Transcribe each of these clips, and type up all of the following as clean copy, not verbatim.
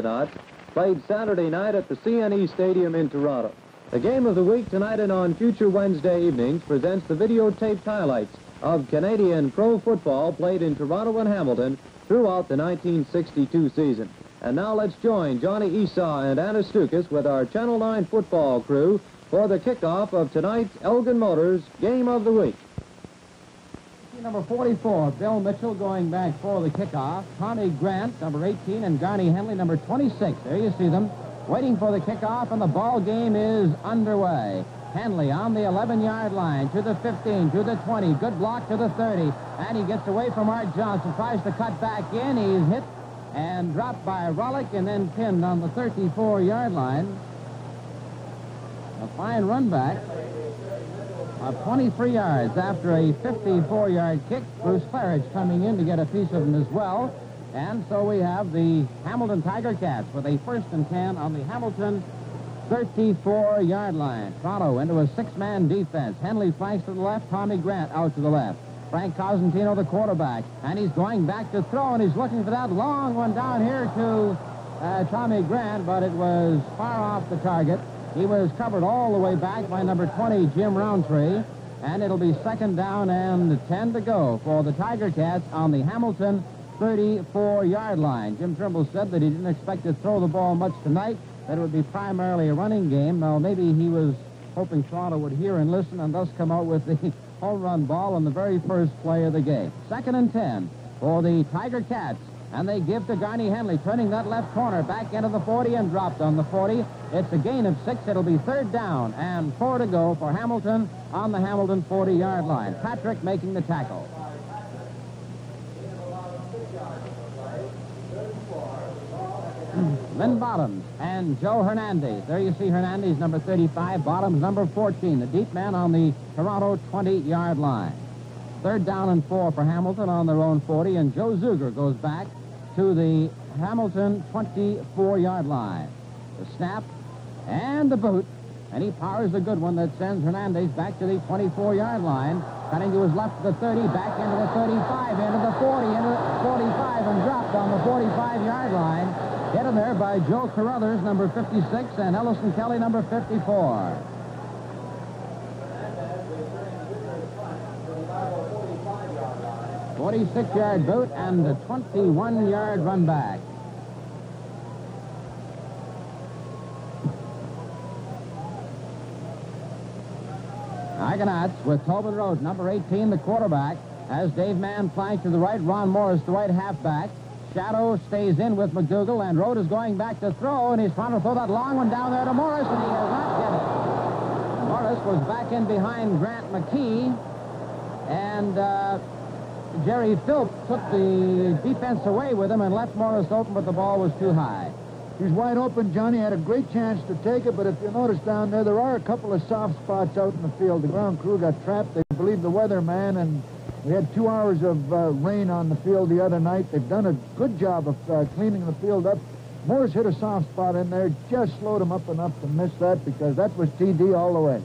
Argonauts played Saturday night at the CNE Stadium in Toronto. The game of the week tonight and on future Wednesday evenings presents the videotaped highlights of Canadian pro football played in Toronto and Hamilton throughout the 1962 season. And now let's join Johnny Esau and Anna Stukas with our Channel 9 football crew for the kickoff of tonight's Elgin Motors Game of the Week. Number 44, Bill Mitchell going back for the kickoff. Tommy Grant, number 18, and Garney Henley, number 26. There you see them waiting for the kickoff, and the ball game is underway. Henley on the 11-yard line to the 15, to the 20. Good block to the 30, and he gets away from Art Johnson. Tries to cut back in. He's hit and dropped by Rollick and then pinned on the 34-yard line. A fine run back of 23 yards after a 54-yard kick. Bruce Claridge coming in to get a piece of him as well. And so we have the Hamilton Tiger Cats with a 1st and 10 on the Hamilton 34-yard line. Toronto into a 6-man defense. Henley flanks to the left, Tommy Grant out to the left. Frank Cosentino, the quarterback, and he's going back to throw, and he's looking for that long one down here to Tommy Grant, but it was far off the target. He was covered all the way back by number 20, Jim Roundtree, and it'll be 2nd down and 10 to go for the Tiger Cats on the Hamilton 34-yard line. Jim Trimble said that he didn't expect to throw the ball much tonight, that it would be primarily a running game. Now, maybe he was hoping Toronto would hear and listen and thus come out with the home run ball on the very first play of the game. 2nd and 10 for the Tiger Cats. And they give to Garney Henley, turning that left corner back into the 40 and dropped on the 40. It's a gain of 6. It'll be 3rd down and 4 to go for Hamilton on the Hamilton 40-yard line. Patrick making the tackle. Lynn Bottoms and Joe Hernandez. There you see Hernandez, number 35, Bottoms, number 14, the deep man on the Toronto 20-yard line. 3rd down and 4 for Hamilton on their own 40, and Joe Zuger goes back to the Hamilton 24-yard line. The snap and the boot, and he powers a good one that sends Hernandez back to the 24-yard line, cutting to his left to the 30, back into the 35, into the 40, into the 45, and dropped on the 45-yard line. Hit in there by Joe Carruthers, number 56, and Ellison Kelly, number 54. A 46-yard boot and a 21-yard run back. Argonauts with Tobin Rhodes, number 18, the quarterback, as Dave Mann flanked to the right, Ron Morris, the right halfback. Shadow stays in with McDougal, and Rhodes is going back to throw, and he's trying to throw that long one down there to Morris, and he has not get it. Morris was back in behind Grant McKee, and Jerry Philp took the defense away with him and left Morris open, but the ball was too high. He's wide open. Johnny had a great chance to take it, but if you notice down there, there are a couple of soft spots out in the field. The ground crew got trapped. They believe the weatherman, and we had 2 hours of rain on the field the other night. They've done a good job of cleaning the field up. Morris hit a soft spot in there, just slowed him up enough to miss that, because that was TD all the way.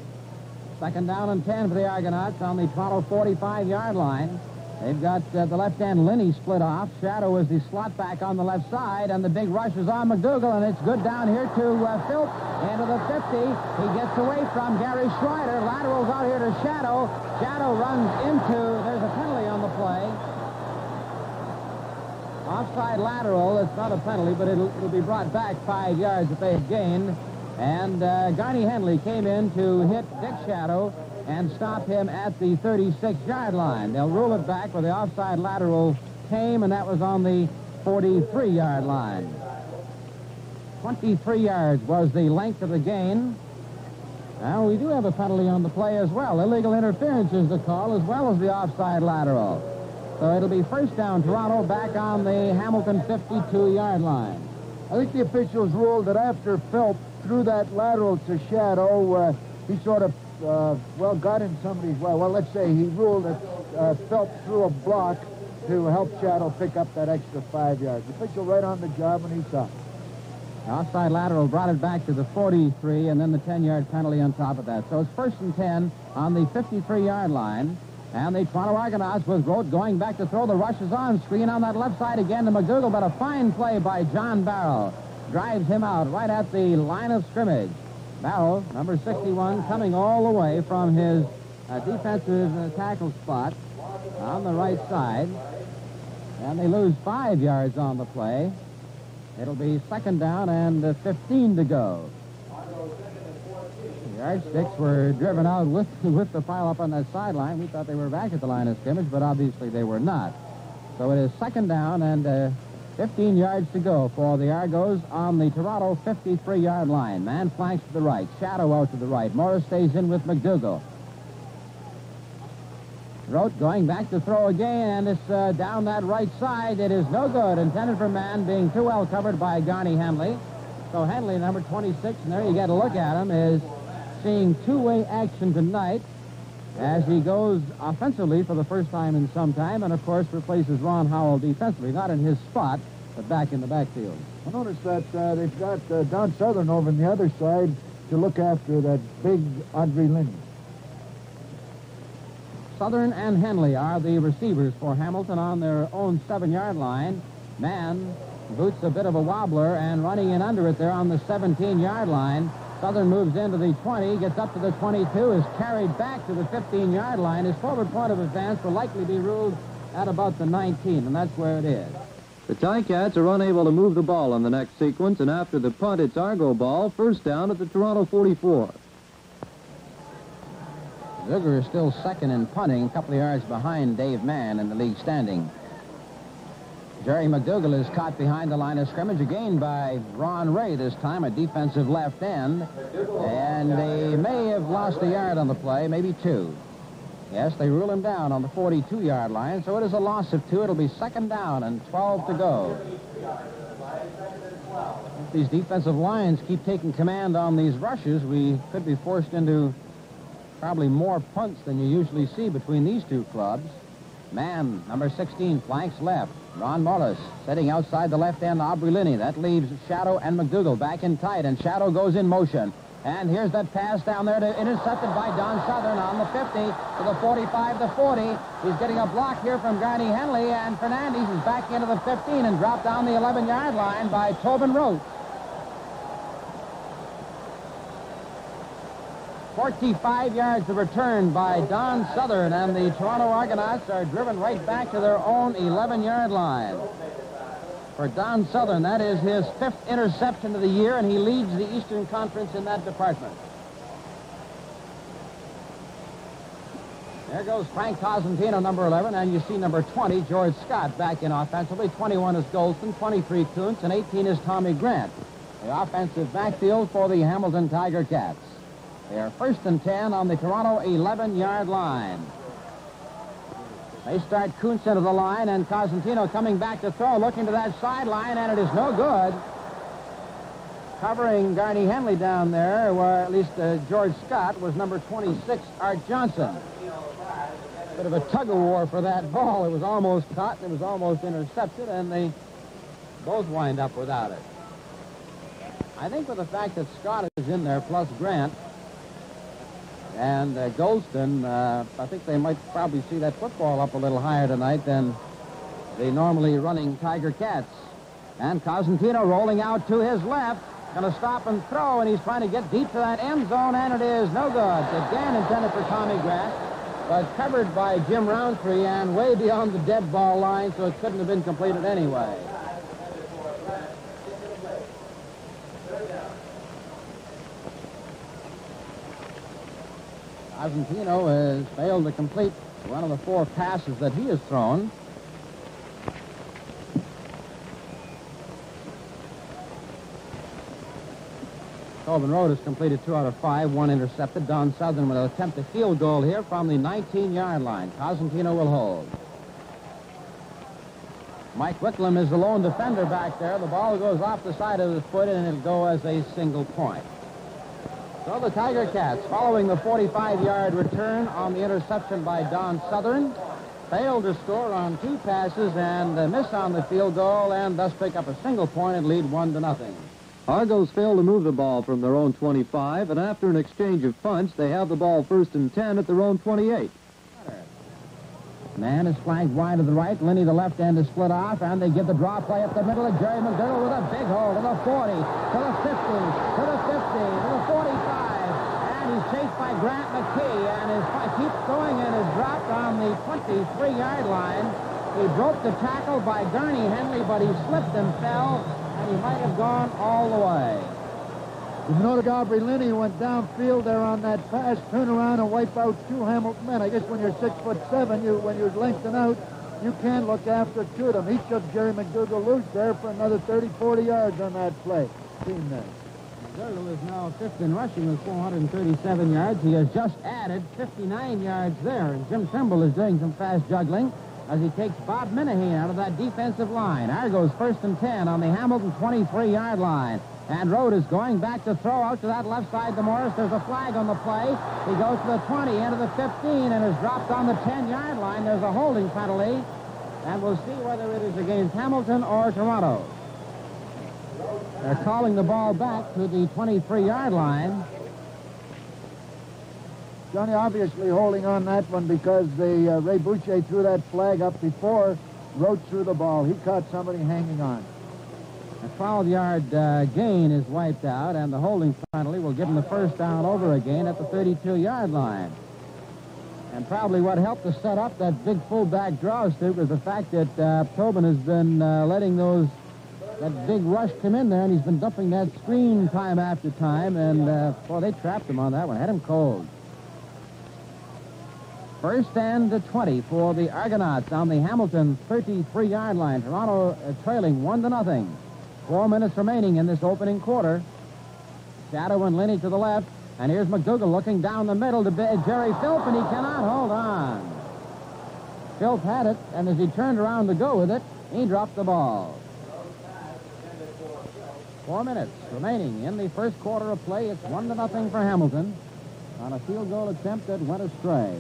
2nd down and 10 for the Argonauts on the Toronto 45-yard line. They've got the left end Linney split off. Shadow is the slot back on the left side, and the big rush is on McDougal, and it's good down here to Philp into the 50. He gets away from Gary Schreider. Laterals out here to Shadow. Shadow runs into, there's a penalty on the play. Offside lateral. It's not a penalty, but it'll be brought back 5 yards that they've gained. And Garney Henley came in to hit Dick Shadow and stop him at the 36-yard line. They'll rule it back where the offside lateral came, and that was on the 43-yard line. 23 yards was the length of the gain. Now, we do have a penalty on the play as well. Illegal interference is the call, as well as the offside lateral. So it'll be 1st down, Toronto, back on the Hamilton 52-yard line. I think the officials ruled that after Philp threw that lateral to Shadow, he sort of got in somebody's way. Well, let's say he ruled that Philp threw a block to help Shadow pick up that extra 5 yards. The official right on the job, and he saw it. The offside lateral brought it back to the 43, and then the 10-yard penalty on top of that. So it's 1st and 10 on the 53-yard line. And the Toronto Argonauts with Rhodes going back to throw. The rush is on. Screen on that left side again to McDougal, but a fine play by John Barrow. drives him out right at the line of scrimmage. Barrow, number 61, coming all the way from his defensive tackle spot on the right side. And they lose 5 yards on the play. It'll be second down and 15 to go. The Yardsticks were driven out with the pile up on that sideline. We thought they were back at the line of scrimmage, but obviously they were not. So it is second down and 15 yards to go for the Argos on the Toronto 53-yard line. Man flanks to the right, Shadow out to the right. Morris stays in with McDougall. Rote going back to throw again, and it's down that right side. It is no good. Intended for Man, being too well covered by Garney Henley. So Henley, number 26, and there you get a look at him, is seeing two-way action tonight as he goes offensively for the first time in some time, and of course replaces Ron Howell defensively, not in his spot, but back in the backfield. I noticed that they've got Don Southern over on the other side to look after that big Audrey Linney. Southern and Henley are the receivers for Hamilton on their own 7-yard line. Man boots a bit of a wobbler and running in under it there on the 17-yard line. Southern moves into the 20, gets up to the 22, is carried back to the 15-yard line. His forward point of advance will likely be ruled at about the 19, and that's where it is. The Ticats are unable to move the ball in the next sequence, and after the punt, it's Argo ball, first down at the Toronto 44. Zuger is still second in punting, a couple of yards behind Dave Mann in the league standing. Jerry McDougall is caught behind the line of scrimmage again by Ron Ray this time, a defensive left end. And they may have lost a yard on the play, maybe 2. Yes, they rule him down on the 42-yard line, so it is a loss of 2. It'll be second down and 12 to go. If these defensive lines keep taking command on these rushes, we could be forced into probably more punts than you usually see between these two clubs. Man, number 16, flanks left. Ron Morris sitting outside the left end, Aubrey Linney. That leaves Shadow and McDougall back in tight, and Shadow goes in motion. And here's that pass down there, intercepted by Don Southern on the 50 to the 45 to 40. He's getting a block here from Garney Henley, and Fernandez is back into the 15 and dropped down the 11-yard line by Tobin Rote. 45 yards of return by Don Southern, and the Toronto Argonauts are driven right back to their own 11-yard line. For Don Southern, that is his 5th interception of the year, and he leads the Eastern Conference in that department. There goes Frank Cosentino, number 11, and you see number 20, George Scott, back in offensively. 21 is Golston, 23 Kuntz, and 18 is Tommy Grant. The offensive backfield for the Hamilton Tiger Cats. They are first and 10 on the Toronto 11-yard line. They start Kuntz into the line, and Cosentino coming back to throw, looking to that sideline, and it is no good. Covering Garney Henley down there, where at least George Scott, was number 26, Art Johnson. Bit of a tug-of-war for that ball. It was almost caught, and it was almost intercepted, and they both wind up without it. I think with the fact that Scott is in there, plus Grant, and Golston, I think they might probably see that football up a little higher tonight than the normally running Tiger Cats. And Cosentino rolling out to his left, going to stop and throw, and he's trying to get deep to that end zone, and it is no good. Again intended for Tommy Grant, but covered by Jim Roundtree and way beyond the dead ball line, so it couldn't have been completed anyway. Cosentino has failed to complete one of the 4 passes that he has thrown. Tobin Rote has completed 2 out of 5, 1 intercepted. Don Southern will attempt a field goal here from the 19-yard line. Cosentino will hold. Mike Wicklum is the lone defender back there. The ball goes off the side of his foot, and it'll go as a single point. So the Tiger Cats, following the 45-yard return on the interception by Don Southern, failed to score on 2 passes and miss on the field goal, and thus pick up a single point and lead 1-0. Argos failed to move the ball from their own 25, and after an exchange of punts, they have the ball first and 10 at their own 28. Man is flanked wide to the right. Linney, the left end, is split off, and they give the draw play up the middle of Jerry McDougall with a big hole to the 40, to the 50, to the 50, to the 45, and he's chased by Grant McKee, and keeps going and is dropped on the 23-yard line. He broke the tackle by Gurney Henley, but he slipped and fell, and he might have gone all the way. You noted Aubrey Linney went downfield there on that pass, turn around and wipe out two Hamilton men. I guess when you're 6'7", when you're lengthening out, you can look after two of them. He shook Jerry McDougall loose there for another 30, 40 yards on that play. Seen that. McDougall is now fifth in rushing with 437 yards. He has just added 59 yards there, and Jim Trimble is doing some fast juggling as he takes Bob Minahan out of that defensive line. Argo's 1st and 10 on the Hamilton 23-yard line. And Rode is going back to throw out to that left side to Morris. There's a flag on the play. He goes to the 20, into the 15, and is dropped on the 10-yard line. There's a holding penalty, and we'll see whether it is against Hamilton or Toronto. They're calling the ball back to the 23-yard line. Johnny obviously holding on that one because Ray Boucher threw that flag up before Rode threw the ball. He caught somebody hanging on. A 12-yard gain is wiped out, and the holding penalty will give him the first down over again at the 32-yard line. And probably what helped to set up that big fullback draw, Stu, was the fact that Tobin has been letting that big rush come in there, and he's been dumping that screen time after time, and, boy, they trapped him on that one, had him cold. First and 20 for the Argonauts on the Hamilton 33-yard line. Toronto trailing 1-0. 4 minutes remaining in this opening quarter. Shadow and Linney to the left. And here's McDougall looking down the middle to Jerry Philp, and he cannot hold on. Philp had it, and as he turned around to go with it, he dropped the ball. 4 minutes remaining in the first quarter of play. It's 1-0 for Hamilton on a field goal attempt that went astray.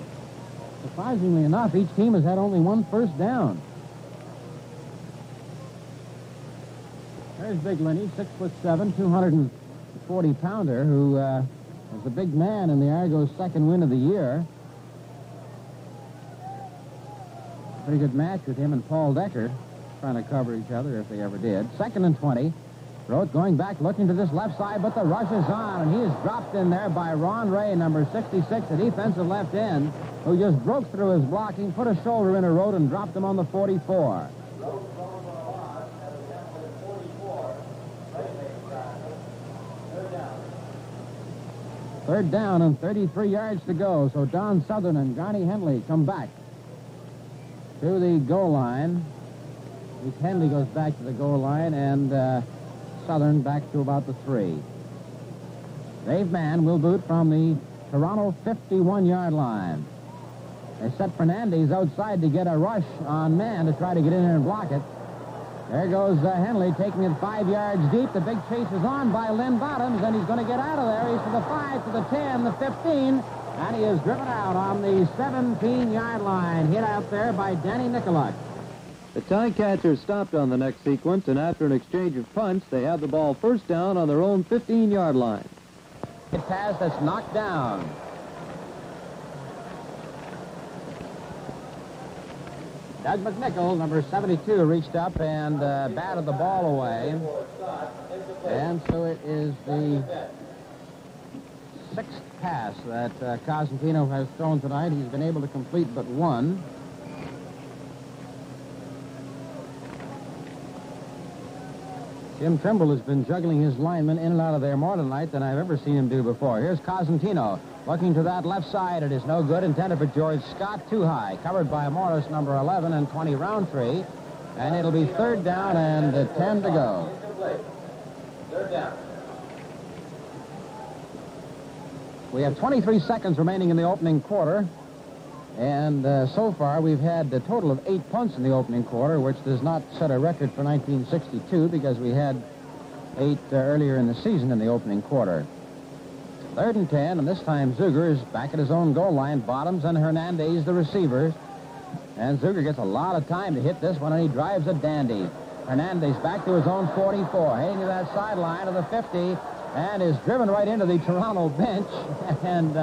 Surprisingly enough, each team has had only one first down. There's Big Linney, 6'7", 240-pounder, who is the big man in the Argos' second win of the year. Pretty good match with him and Paul Decker trying to cover each other if they ever did. 2nd and 20. Roth going back, looking to this left side, but the rush is on, and he is dropped in there by Ron Ray, number 66, the defensive left end, who just broke through his blocking, put a shoulder in a road, and dropped him on the 44. Third down and 33 yards to go. So Don Southern and Johnny Henley come back to the goal line. Henley goes back to the goal line, and Southern back to about the 3. Dave Mann will boot from the Toronto 51-yard line. They set Fernandez outside to get a rush on Mann to try to get in there and block it. There goes Henley taking it 5 yards deep. The big chase is on by Lynn Bottoms, and he's going to get out of there. He's to the 5, to the 10, the 15, and he is driven out on the 17-yard line. Hit out there by Danny Nicolak. The Ticats stopped on the next sequence, and after an exchange of punts, they have the ball first down on their own 15-yard line. Hit pass that's knocked down. Doug McNichol, number 72, reached up and batted the ball away. And so it is the 6th pass that Cosentino has thrown tonight. He's been able to complete but one. Jim Trimble has been juggling his linemen in and out of there more tonight than I've ever seen him do before. Here's Cosentino looking to that left side. It is no good. Intended for George Scott, too high. Covered by Morris, number 11, and 20 Roundtree. And it'll be 3rd down and 10 to go. 3rd down. We have 23 seconds remaining in the opening quarter. And so far, we've had a total of 8 punts in the opening quarter, which does not set a record for 1962 because we had 8 earlier in the season in the opening quarter. 3rd and 10, and this time Zuger is back at his own goal line. Bottoms and Hernandez, the receivers. And Zuger gets a lot of time to hit this one, and he drives a dandy. Hernandez back to his own 44, heading to that sideline of the 50, and is driven right into the Toronto bench. And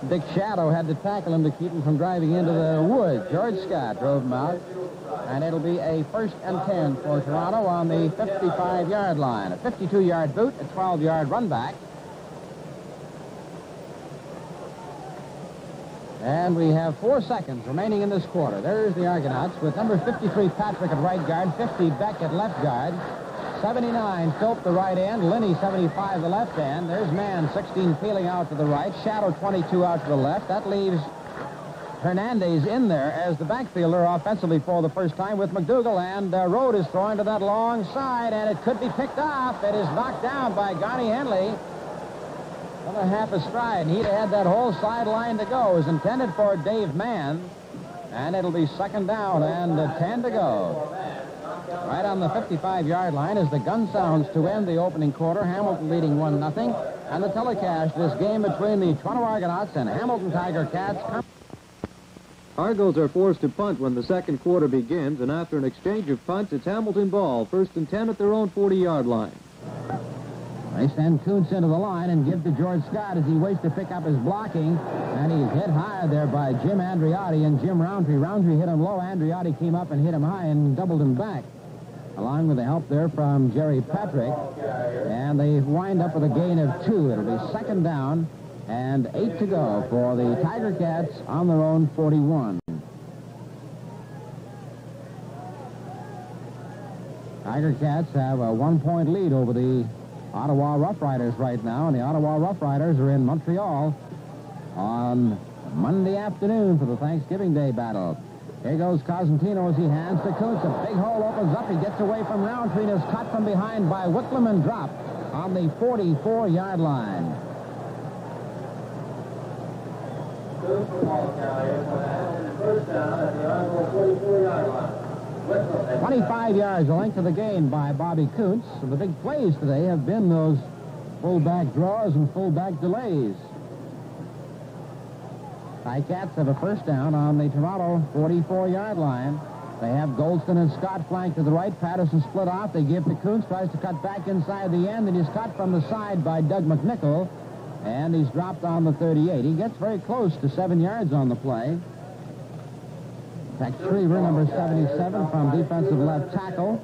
Dick Shadow had to tackle him to keep him from driving into the woods. George Scott drove him out. And it'll be a 1st and 10 for Toronto on the 55-yard line. A 52-yard boot, a 12-yard run back. And we have 4 seconds remaining in this quarter. There's the Argonauts with number 53 Patrick at right guard, 50 Beck at left guard, 79 Philp the right end, Linney 75 the left end. There's Mann 16 peeling out to the right, Shadow 22 out to the left. That leaves Hernandez in there as the backfielder offensively for the first time with McDougal, and Rode is throwing to that long side, and it could be picked off. It is knocked down by Garny Henley. Another half a stride, and he'd have had that whole sideline to go. It was intended for Dave Mann, and it'll be 2nd down and 10 to go. Right on the 55-yard line as the gun sounds to end the opening quarter. Hamilton leading 1-0, and the telecast, this game between the Toronto Argonauts and Hamilton Tiger Cats. Argos are forced to punt when the second quarter begins, and after an exchange of punts, it's Hamilton ball, 1st and 10 at their own 40-yard line. They send Kuntz into the line and give to George Scott as he waits to pick up his blocking, and he's hit high there by Jim Andriotti and Jim Roundtree. Roundtree hit him low. Andriotti came up and hit him high and doubled him back, along with the help there from Jerry Patrick, and they wind up with a gain of 2. It'll be 2nd down and 8 to go for the Tiger Cats on their own 41. Tiger Cats have a 1-point lead over the Ottawa Rough Riders right now, and the Ottawa Rough Riders are in Montreal on Monday afternoon for the Thanksgiving Day battle. Here goes Cosentino as he hands to Kuntz. A big hole opens up. He gets away from Roundtree and is cut from behind by Whitlam and dropped on the 44-yard line. 25 yards, the length of the gain by Bobby Kuntz. So the big plays today have been those fullback draws and fullback delays. Ticats have a 1st down on the Toronto 44-yard line. They have Goldston and Scott flanked to the right. Patterson split off. They give to Kuntz, tries to cut back inside the end, and he's cut from the side by Doug McNichol, and he's dropped on the 38. He gets very close to 7 yards on the play. Tex Shriver, number 77, from defensive left tackle,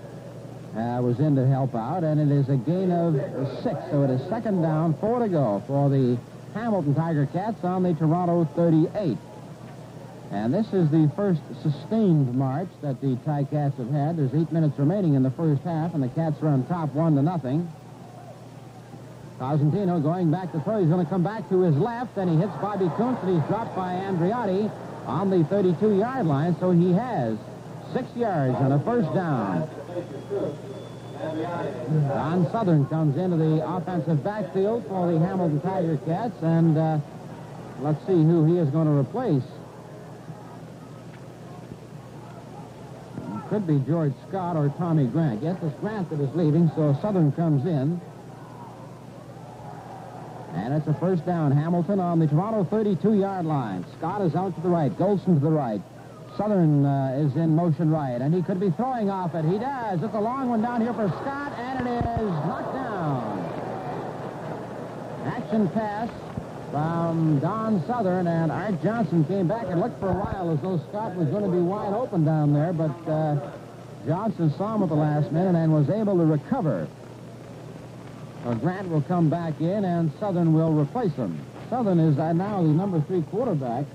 was in to help out, and it is a gain of 6. So it is 2nd down, 4 to go for the Hamilton Tiger Cats on the Toronto 38. And this is the first sustained march that the Ticats have had. There's 8 minutes remaining in the first half, and the Cats are on top 1-0. Cosentino going back to throw. He's going to come back to his left, and he hits Bobby Kuntz, and he's dropped by Andriotti on the 32-yard line, so he has 6 yards and a 1st down. Don Southern comes into the offensive backfield for the Hamilton Tiger Cats, and let's see who he is going to replace. It could be George Scott or Tommy Grant. Yes, it's Grant that is leaving, so Southern comes in. And it's a 1st down. Hamilton on the Toronto 32-yard line. Scott is out to the right. Golson to the right. Southern is in motion right, and he could be throwing off it. He does. It's a long one down here for Scott, and it is knocked down. Action pass from Don Southern, and Art Johnson came back and looked for a while as though Scott was going to be wide open down there, but Johnson saw him at the last minute and was able to recover. Grant will come back in, and Southern will replace him. Southern is now the number 3 quarterback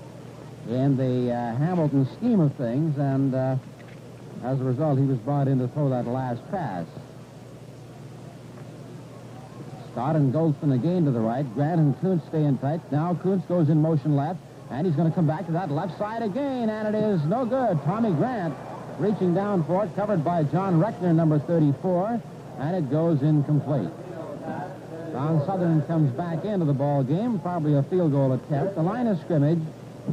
in the Hamilton scheme of things, and as a result, he was brought in to throw that last pass. Scott and Goldston again to the right. Grant and Kuntz stay in tight. Now Kuntz goes in motion left, and he's going to come back to that left side again, and it is no good. Tommy Grant reaching down for it, covered by John Reckner, number 34, and it goes incomplete. Don Southern comes back into the ball game, probably a field goal attempt. The line of scrimmage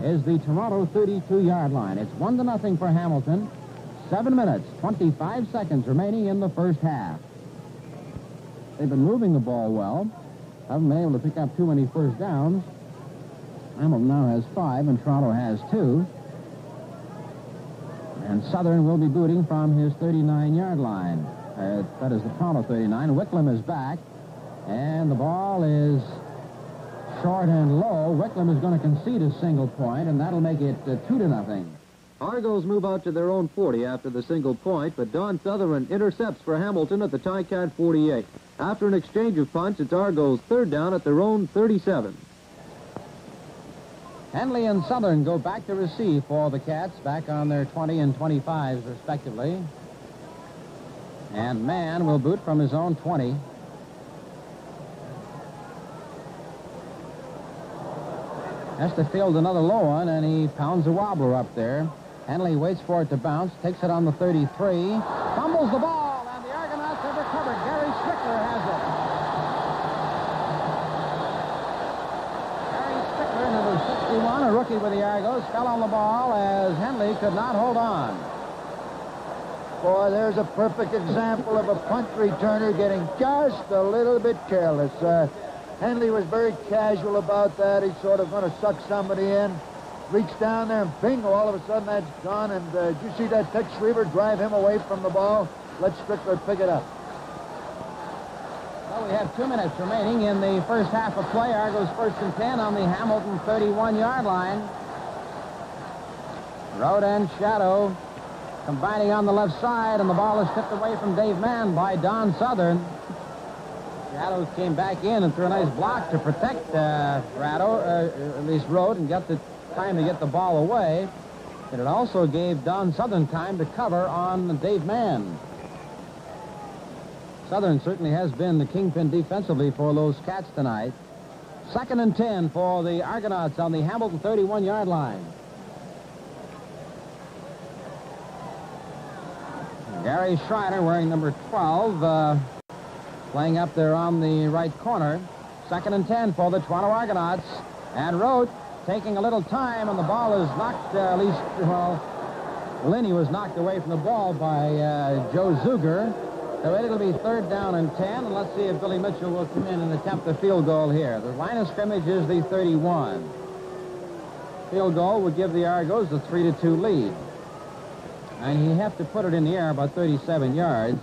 is the Toronto 32-yard line. It's 1-0 for Hamilton. 7 minutes, 25 seconds remaining in the first half. They've been moving the ball well. Haven't been able to pick up too many 1st downs. Hamilton now has 5, and Toronto has 2. And Southern will be booting from his 39-yard line. That is the Toronto 39. Whitlam is back. And the ball is short and low. Wicklum is going to concede a single point, and that'll make it 2-0. Argos move out to their own 40 after the single point, but Don Sutherland intercepts for Hamilton at the Ticat 48. After an exchange of punts, it's Argos' third down at their own 37. Henley and Southern go back to receive for the Cats, back on their 20 and 25s, respectively. And Mann will boot from his own 20. Has to field another low one, and he pounds a wobbler up there. Henley waits for it to bounce, takes it on the 33, fumbles the ball, and the Argonauts have recovered. Gary Strickler has it. Gary Strickler, number 61, a rookie with the Argos, fell on the ball as Henley could not hold on. Boy, there's a perfect example of a punt returner getting just a little bit careless. Henley was very casual about that. He's sort of going to suck somebody in. Reached down there and bingo, all of a sudden that's gone. And did you see that Tex Schriever drive him away from the ball? Let Strickler pick it up. Well, we have 2 minutes remaining in the first half of play. Argos 1st and 10 on the Hamilton 31-yard line. Road and Shadow combining on the left side, and the ball is tipped away from Dave Mann by Don Southern. Shadow came back in and threw a nice block to protect at least Road, and got the time to get the ball away. And it also gave Don Southern time to cover on Dave Mann. Southern certainly has been the kingpin defensively for those Cats tonight. 2nd and 10 for the Argonauts on the Hamilton 31-yard line. Gary Schreiner, wearing number 12, playing up there on the right corner. 2nd and 10 for the Toronto Argonauts. And Rote taking a little time, and the ball is knocked, Linney was knocked away from the ball by Joe Zuger. So it'll be 3rd down and 10, and let's see if Billy Mitchell will come in and attempt the field goal here. The line of scrimmage is the 31. Field goal would give the Argos a 3-2 lead. And he'd have to put it in the air about 37 yards.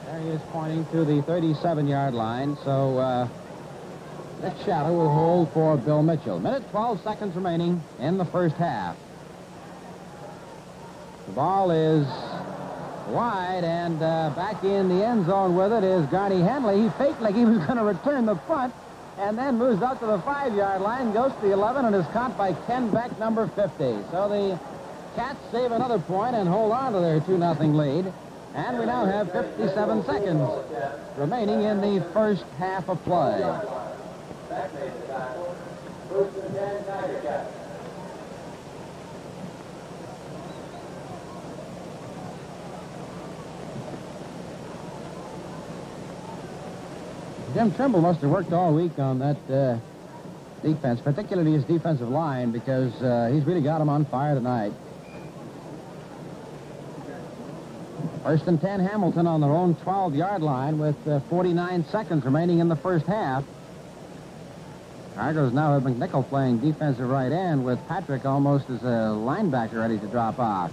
There he is pointing to the 37-yard line, so Nick Shadow will hold for Bill Mitchell. 12 seconds remaining in the first half. The ball is wide, and back in the end zone with it is Garney Henley. He faked like he was going to return the punt, and then moves out to the 5-yard line, goes to the 11, and is caught by Ken Beck, number 50. So the Cats save another point and hold on to their 2-0 lead. And we now have 57 seconds remaining in the first half of play. Jim Trimble must have worked all week on that defense, particularly his defensive line, because he's really got him on fire tonight. 1st and 10, Hamilton on their own 12-yard line with 49 seconds remaining in the first half. Argos now have McNichol playing defensive right end with Patrick almost as a linebacker ready to drop off.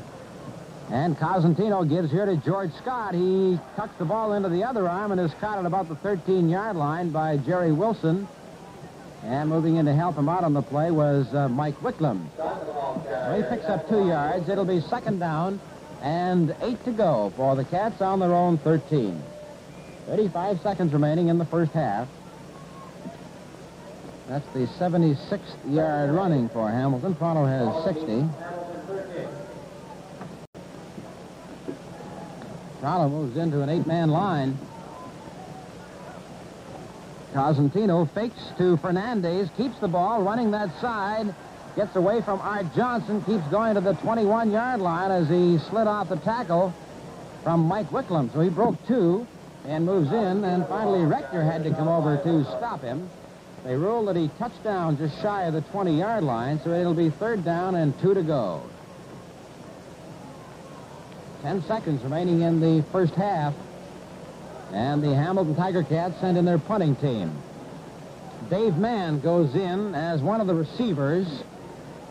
And Cosentino gives here to George Scott. He tucks the ball into the other arm and is caught at about the 13-yard line by Jerry Wilson. And moving in to help him out on the play was Mike Wicklum. So he picks up 2 yards. It'll be 2nd down and 8 to go for the Cats on their own 13. 35 seconds remaining in the first half. That's the 76th-yard running for Hamilton. Toronto has 60. Toronto moves into an 8-man line. Cosentino fakes to Fernandez, keeps the ball, running that side, gets away from Art Johnson, keeps going to the 21-yard line as he slid off the tackle from Mike Wicklum. So he broke 2 and moves in, and finally Rector had to come over to stop him. They ruled that he touched down just shy of the 20-yard line, so it'll be 3rd down and 2 to go. 10 seconds remaining in the first half. And the Hamilton Tiger Cats send in their punting team. Dave Mann goes in as one of the receivers.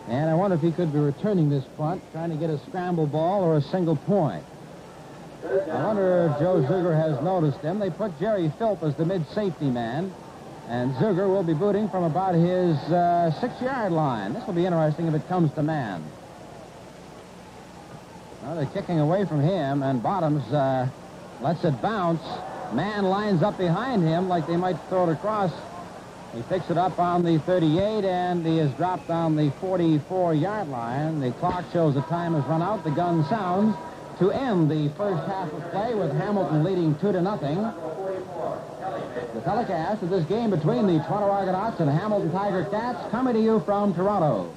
And I wonder if he could be returning this punt, trying to get a scramble ball or a single point. I wonder if Joe Zuger has noticed him. They put Jerry Philp as the mid-safety man, and Zuger will be booting from about his 6-yard line. This will be interesting if it comes to man. Well, they're kicking away from him, and Bottoms lets it bounce. Man lines up behind him like they might throw it across. He picks it up on the 38, and he is dropped on the 44-yard line. The clock shows the time has run out. The gun sounds to end the first half of play with Hamilton leading 2-0. The telecast of this game between the Toronto Argonauts and Hamilton Tiger Cats coming to you from Toronto.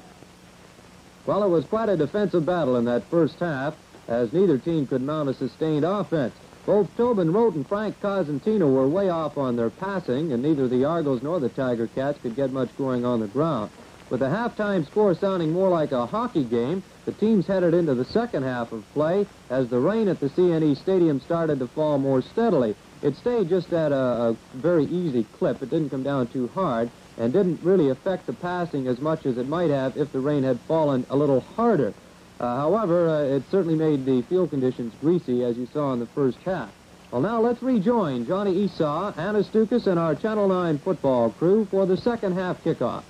Well, it was quite a defensive battle in that first half, as neither team could mount a sustained offense. Both Tobin Rote and Frank Cosentino were way off on their passing, and neither the Argos nor the Tiger Cats could get much going on the ground. With the halftime score sounding more like a hockey game, the teams headed into the second half of play as the rain at the CNE Stadium started to fall more steadily. It stayed just at a very easy clip. It didn't come down too hard and didn't really affect the passing as much as it might have if the rain had fallen a little harder. However, it certainly made the field conditions greasy, as you saw in the first half. Well, now let's rejoin Johnny Esau, Anna Stukas, and our Channel 9 football crew for the second half kickoff.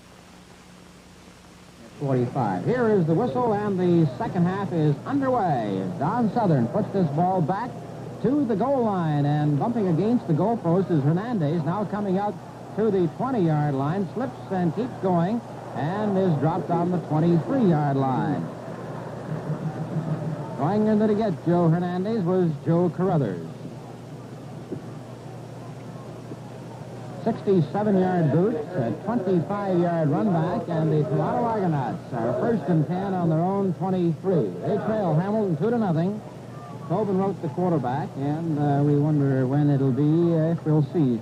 45. Here is the whistle, and the second half is underway. Don Southern puts this ball back to the goal line, and bumping against the goalpost is Hernandez, now coming out to the 20-yard line, slips and keeps going, and is dropped on the 23-yard line. Going in to get Joe Hernandez was Joe Carruthers. 67-yard boot, a 25-yard run back, and the Toronto Argonauts are 1st and 10 on their own 23. They trail Hamilton 2-0. Tobin Rote the quarterback, and we wonder when it'll be if we'll see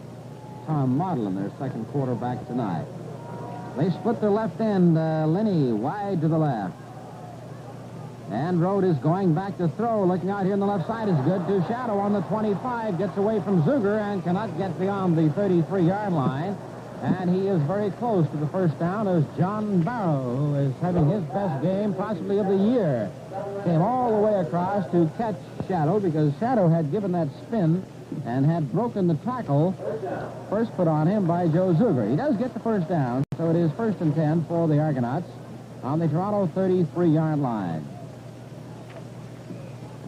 Tom Modlin, their second quarterback tonight. They split their left end. Linney wide to the left. And Rote is going back to throw. Looking out here on the left side is good. To Shadow on the 25. Gets away from Zuger and cannot get beyond the 33-yard line. And he is very close to the first down as John Barrow, who is having his best game possibly of the year, came all the way across to catch Shadow because Shadow had given that spin and had broken the tackle first put on him by Joe Zuger. He does get the first down, so it is 1st and 10 for the Argonauts on the Toronto 33-yard line.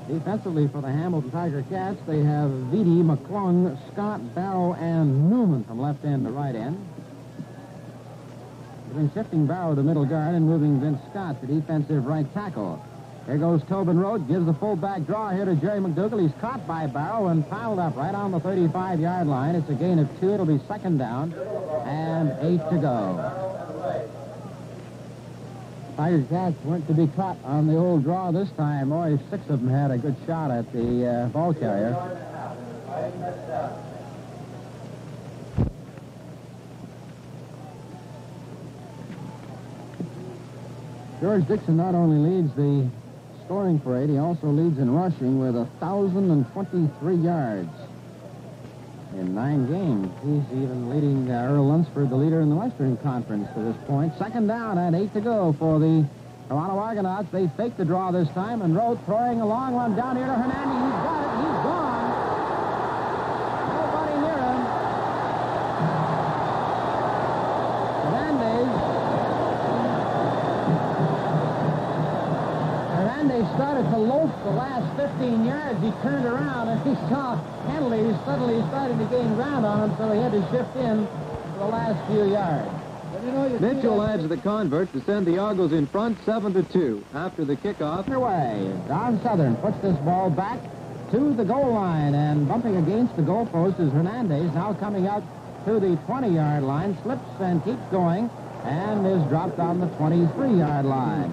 Defensively for the Hamilton Tiger Cats, they have Vitti, McClung, Scott, Barrow, and Newman from left end to right end. They've been shifting Barrow to middle guard and moving Vince Scott to defensive right tackle. Here goes Tobin Rote, gives the fullback draw here to Jerry McDougall. He's caught by Barrow and piled up right on the 35-yard line. It's a gain of 2. It'll be 2nd down and 8 to go. Tiger Cats weren't to be caught on the old draw this time. Boy, 6 of them had a good shot at the ball carrier. George Dixon not only leads the scoring parade, he also leads in rushing with 1,023 yards in 9 games. He's even leading Earl Lunsford, the leader in the Western Conference to this point. 2nd down and 8 to go for the Toronto Argonauts. They fake the draw this time, and Rote throwing a long one down here to Hernandez. He's got it. He's gone. Nobody near him. Hernandez started to loaf the last 15 yards. He turned around, and he saw Henley suddenly starting to gain ground on him, so he had to shift in for the last few yards. Mitchell adds the convert to send the Argos in front 7-2 after the kickoff. Underway. Don Southern puts this ball back to the goal line, and bumping against the goalpost is Hernandez, now coming out to the 20-yard line, slips and keeps going, and is dropped on the 23-yard line.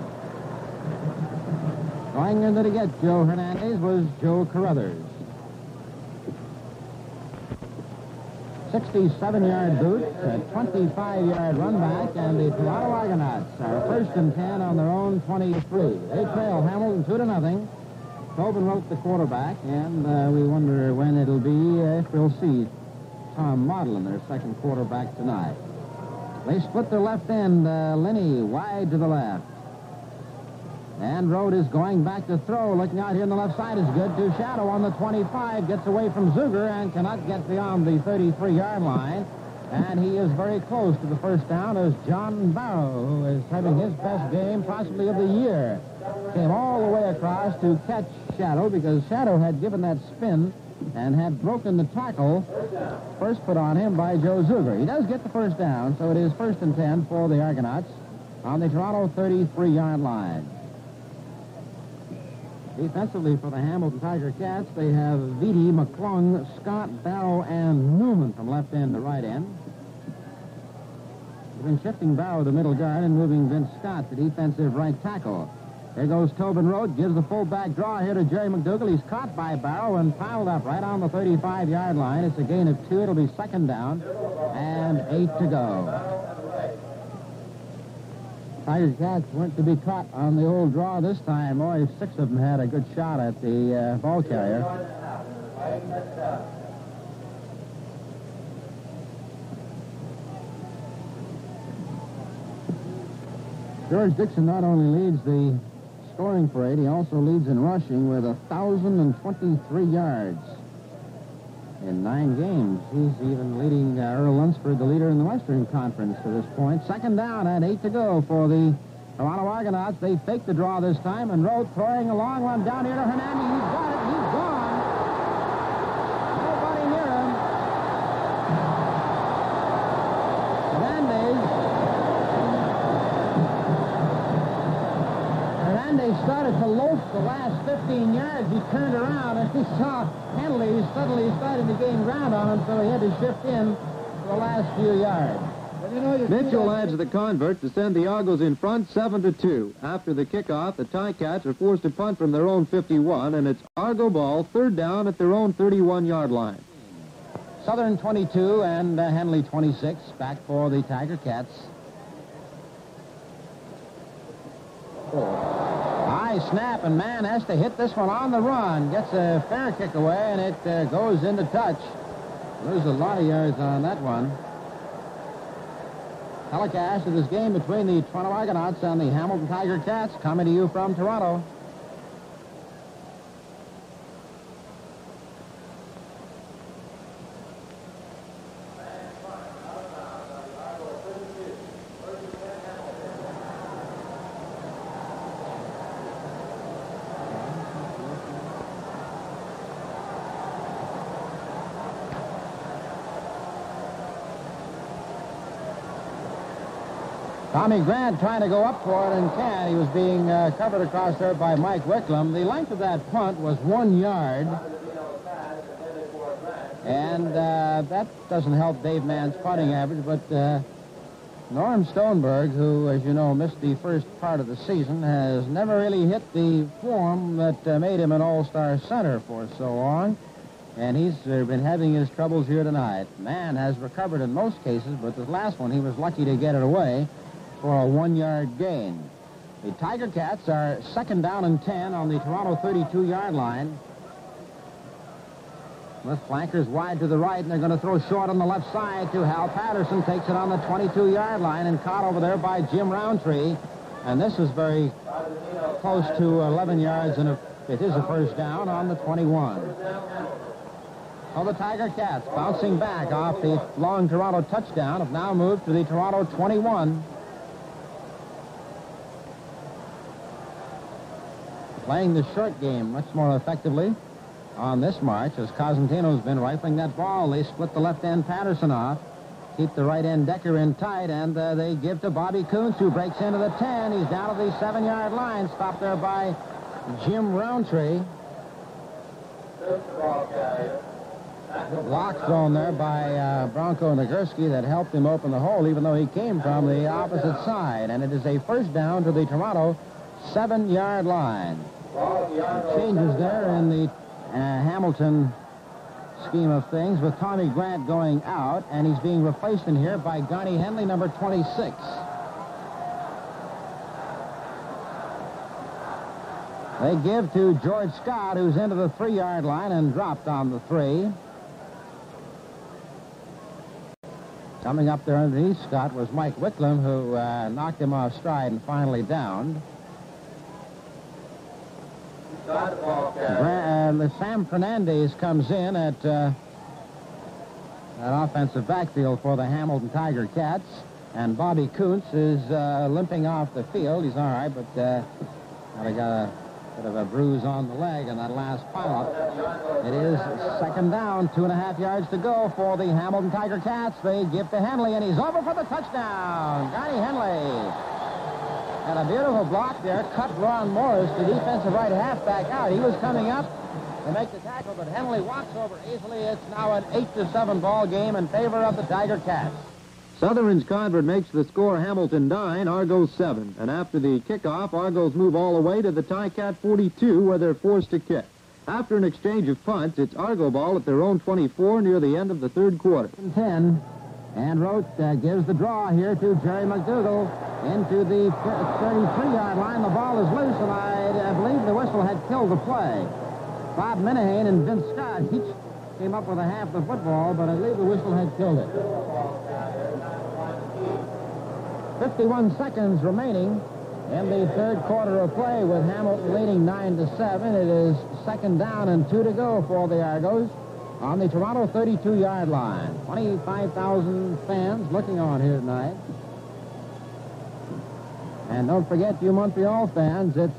Going in to get Joe Hernandez was Joe Carruthers. 67-yard boot, a 25-yard run back, and the Toronto Argonauts are 1st and 10 on their own 23. They trail Hamilton 2-0. Tobin Rote the quarterback, and we wonder when it'll be if we'll see Tom Modlin, their second quarterback tonight. They split their left end. Linney wide to the left. And Rode is going back to throw. Looking out here on the left side is good. To Shadow on the 25. Gets away from Zuger and cannot get beyond the 33-yard line. And he is very close to the first down as John Barrow, who is having his best game possibly of the year, came all the way across to catch Shadow because Shadow had given that spin and had broken the tackle first put on him by Joe Zuger. He does get the first down, so it is 1st and 10 for the Argonauts on the Toronto 33-yard line. Defensively for the Hamilton Tiger Cats, they have Vitti, McClung, Scott, Barrow, and Newman from left end to right end. They've been shifting Barrow to middle guard and moving Vince Scott to defensive right tackle. There goes Tobin Rode, gives the fullback draw here to Jerry McDougall. He's caught by Barrow and piled up right on the 35-yard line. It's a gain of 2. It'll be 2nd down and 8 to go. Tiger Cats weren't to be caught on the old draw this time. Boy, 6 of them had a good shot at the ball carrier. George Dixon not only leads the scoring parade, he also leads in rushing with 1,023 yards in 9 games. He's even leading Earl Lunsford, the leader in the Western Conference to this point. 2nd down and 8 to go for the Toronto Argonauts. They fake the draw this time, and Roth throwing a long one down here to Hernandez. He's got it. He's gone. Nobody near him. Hernandez started to loaf the last 15 yards. He turned around and he saw Henley suddenly started to gain ground on him, so he had to shift in for the last few yards. Mitchell adds the convert to send the Argos in front 7-2. After the kickoff, the Ticats are forced to punt from their own 51, and it's Argo ball, 3rd down at their own 31-yard line. Southern 22 and Henley 26 back for the Tiger Cats. High snap, and Mann has to hit this one on the run. Gets a fair kick away, and it goes into touch. There's a lot of yards on that one. Telecast of this game between the Toronto Argonauts and the Hamilton Tiger Cats coming to you from Toronto. Tommy Grant trying to go up for it and can't. He was being covered across there by Mike Wicklum. The length of that punt was 1 yard. And that doesn't help Dave Mann's punting average, but Norm Stoneberg, who, as you know, missed the first part of the season, has never really hit the form that made him an all-star center for so long. And he's been having his troubles here tonight. Mann has recovered in most cases, but the last one he was lucky to get it away for a 1-yard gain. The Tiger Cats are 2nd down and 10 on the Toronto 32-yard line. With flankers wide to the right, and they're going to throw short on the left side to Hal Patterson. Takes it on the 22-yard line and caught over there by Jim Roundtree. And this is very close to 11 yards, and it is a first down on the 21. So the Tiger Cats, bouncing back off the long Toronto touchdown, have now moved to the Toronto 21. Playing the short game much more effectively on this march as Cosentino's been rifling that ball. They split the left end Patterson off, keep the right end Decker in tight, and they give to Bobby Coons, who breaks into the 10. He's down to the 7-yard line, stopped there by Jim Roundtree. Block thrown there by Bronco Nagurski that helped him open the hole, even though he came from the opposite side. And it is a first down to the Toronto 7-yard line. Changes there in the Hamilton scheme of things with Tommy Grant going out, and he's being replaced in here by Garney Henley, number 26. They give to George Scott, who's into the 3-yard line and dropped on the 3. Coming up there underneath Scott was Mike Wicklum, who knocked him off stride and finally downed. Sam Fernandez comes in at that offensive backfield for the Hamilton Tiger Cats. And Bobby Kuntz is limping off the field. He's all right, but got a bit of a bruise on the leg in that last pileup. It is second down, 2.5 yards to go for the Hamilton Tiger Cats. They give to Henley, and he's over for the touchdown. Johnny Henley. And a beautiful block there. Cut Ron Morris, the defensive right halfback, out. He was coming up to make the tackle, but Henley walks over easily. It's now an 8-7 ball game in favor of the Tiger Cats. Sutherland's convert makes the score Hamilton 9, Argos 7. And after the kickoff, Argos move all the way to the Ticat 42, where they're forced to kick. After an exchange of punts, it's Argo ball at their own 24 near the end of the third quarter. 10. And Roach gives the draw here to Jerry McDougal into the 33-yard line. The ball is loose, and I believe the whistle had killed the play. Bob Minahane and Vince Scott each came up with a half the football, but I believe the whistle had killed it. 51 seconds remaining in the third quarter of play with Hamilton leading 9-7. It is second down and 2 to go for the Argos on the Toronto 32-yard line. 25,000 fans looking on here tonight. And don't forget, you Montreal fans, it's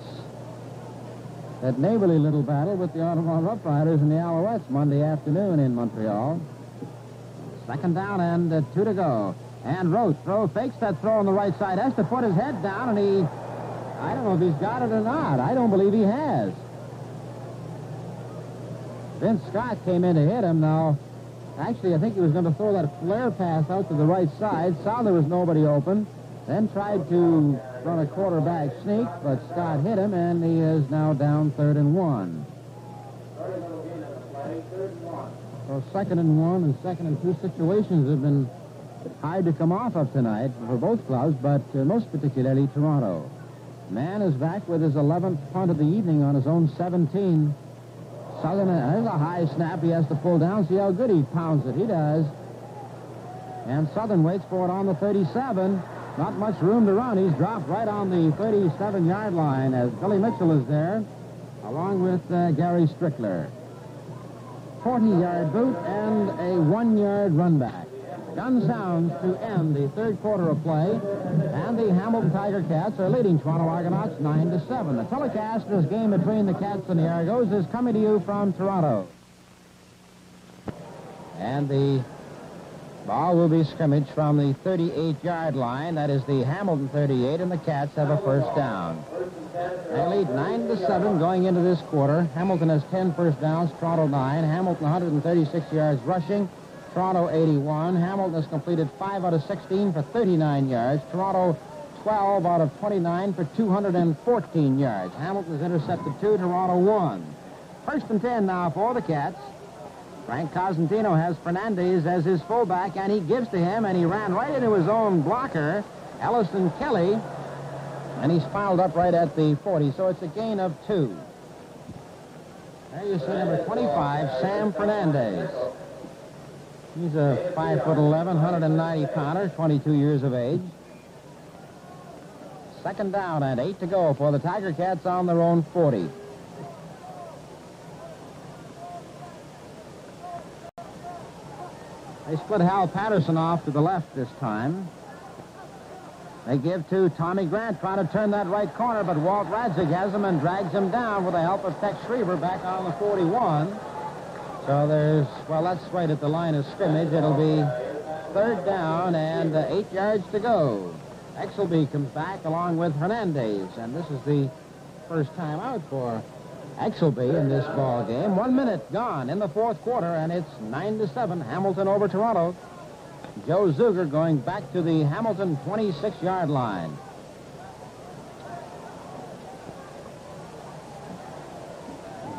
that neighborly little battle with the Ottawa Roughriders and the Alouettes Monday afternoon in Montreal. Second down and 2 to go. And Roach fakes that throw on the right side, has to put his head down, and I don't know if he's got it or not. I don't believe he has. Vince Scott came in to hit him. Now, actually, I think he was going to throw that flare pass out to the right side, saw there was nobody open, then tried to run a quarterback sneak, but Scott hit him, and he is now down 3rd and 1. So 2nd and 1 and 2nd and 2 situations have been hard to come off of tonight for both clubs, but most particularly Toronto. Mann is back with his 11th punt of the evening on his own 17. Southern, there's a high snap he has to pull down. See how good he pounds it. He does. And Southern waits for it on the 37. Not much room to run. He's dropped right on the 37-yard line as Billy Mitchell is there, along with Gary Strickler. 40-yard boot and a 1-yard run back. Gun sounds to end the third quarter of play, and the Hamilton Tiger Cats are leading Toronto Argonauts 9-7. The telecast of this game between the Cats and the Argos is coming to you from Toronto. And the ball will be scrimmaged from the 38-yard line. That is the Hamilton 38, and the Cats have a first down. They lead 9-7 going into this quarter. Hamilton has 10 first downs, Toronto 9. Hamilton 136 yards rushing, Toronto 81. Hamilton has completed 5 out of 16 for 39 yards. Toronto 12 out of 29 for 214 yards. Hamilton has intercepted 2, Toronto 1. First and 10 now for the Cats. Frank Cosentino has Fernandez as his fullback, and he gives to him, and he ran right into his own blocker, Ellison Kelly, and he's fouled up right at the 40, so it's a gain of 2. There you see number 25, Sam Fernandez. He's a 5'11", 190-pounder, 22 years of age. Second down and 8 to go for the Tiger Cats on their own 40. They split Hal Patterson off to the left this time. They give to Tommy Grant, trying to turn that right corner, but Walt Radzig has him and drags him down with the help of Tex Schriever back on the 41. So that's right at the line of scrimmage. It'll be third down and 8 yards to go. Exelby comes back along with Hernandez, and this is the first time out for Exelby in this ball game. 1 minute gone in the fourth quarter, and it's 9-7, Hamilton over Toronto. Joe Zuger going back to the Hamilton 26-yard line.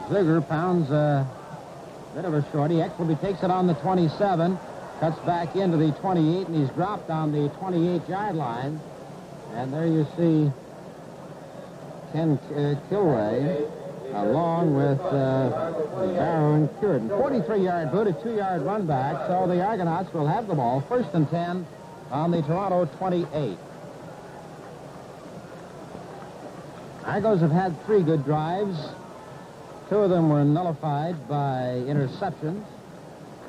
Zuger pounds a bit of a shorty. Exelby takes it on the 27, cuts back into the 28, and he's dropped on the 28-yard line. And there you see Ken Kilray along with Barrow and Curtin. 43-yard boot, a 2-yard run back, so the Argonauts will have the ball. First and 10 on the Toronto 28. Argos have had 3 good drives. Two of them were nullified by interceptions.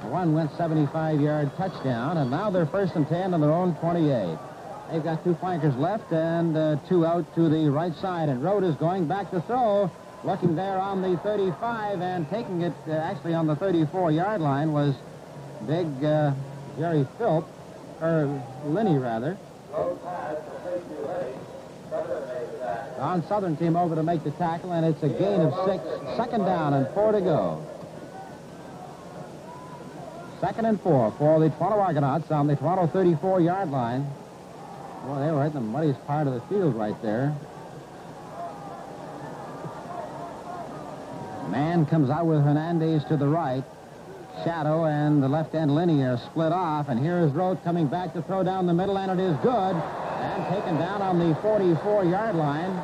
One went 75-yard touchdown, and now they're 1st and 10 on their own 28. They've got two flankers left and two out to the right side, and Rode is going back to throw. Looking there on the 35 and taking it actually on the 34-yard line was big Jerry Philp, or Linney, rather. Don Southern came over to make the tackle, and it's a gain of 6. 2nd down and 4 to go. 2nd and 4 for the Toronto Argonauts on the Toronto 34-yard line. Well, they were right in the muddiest part of the field right there. Man comes out with Hernandez to the right. Shadow and the left end Linney are split off, and here is Rote coming back to throw down the middle, and it is good. And taken down on the 44-yard line.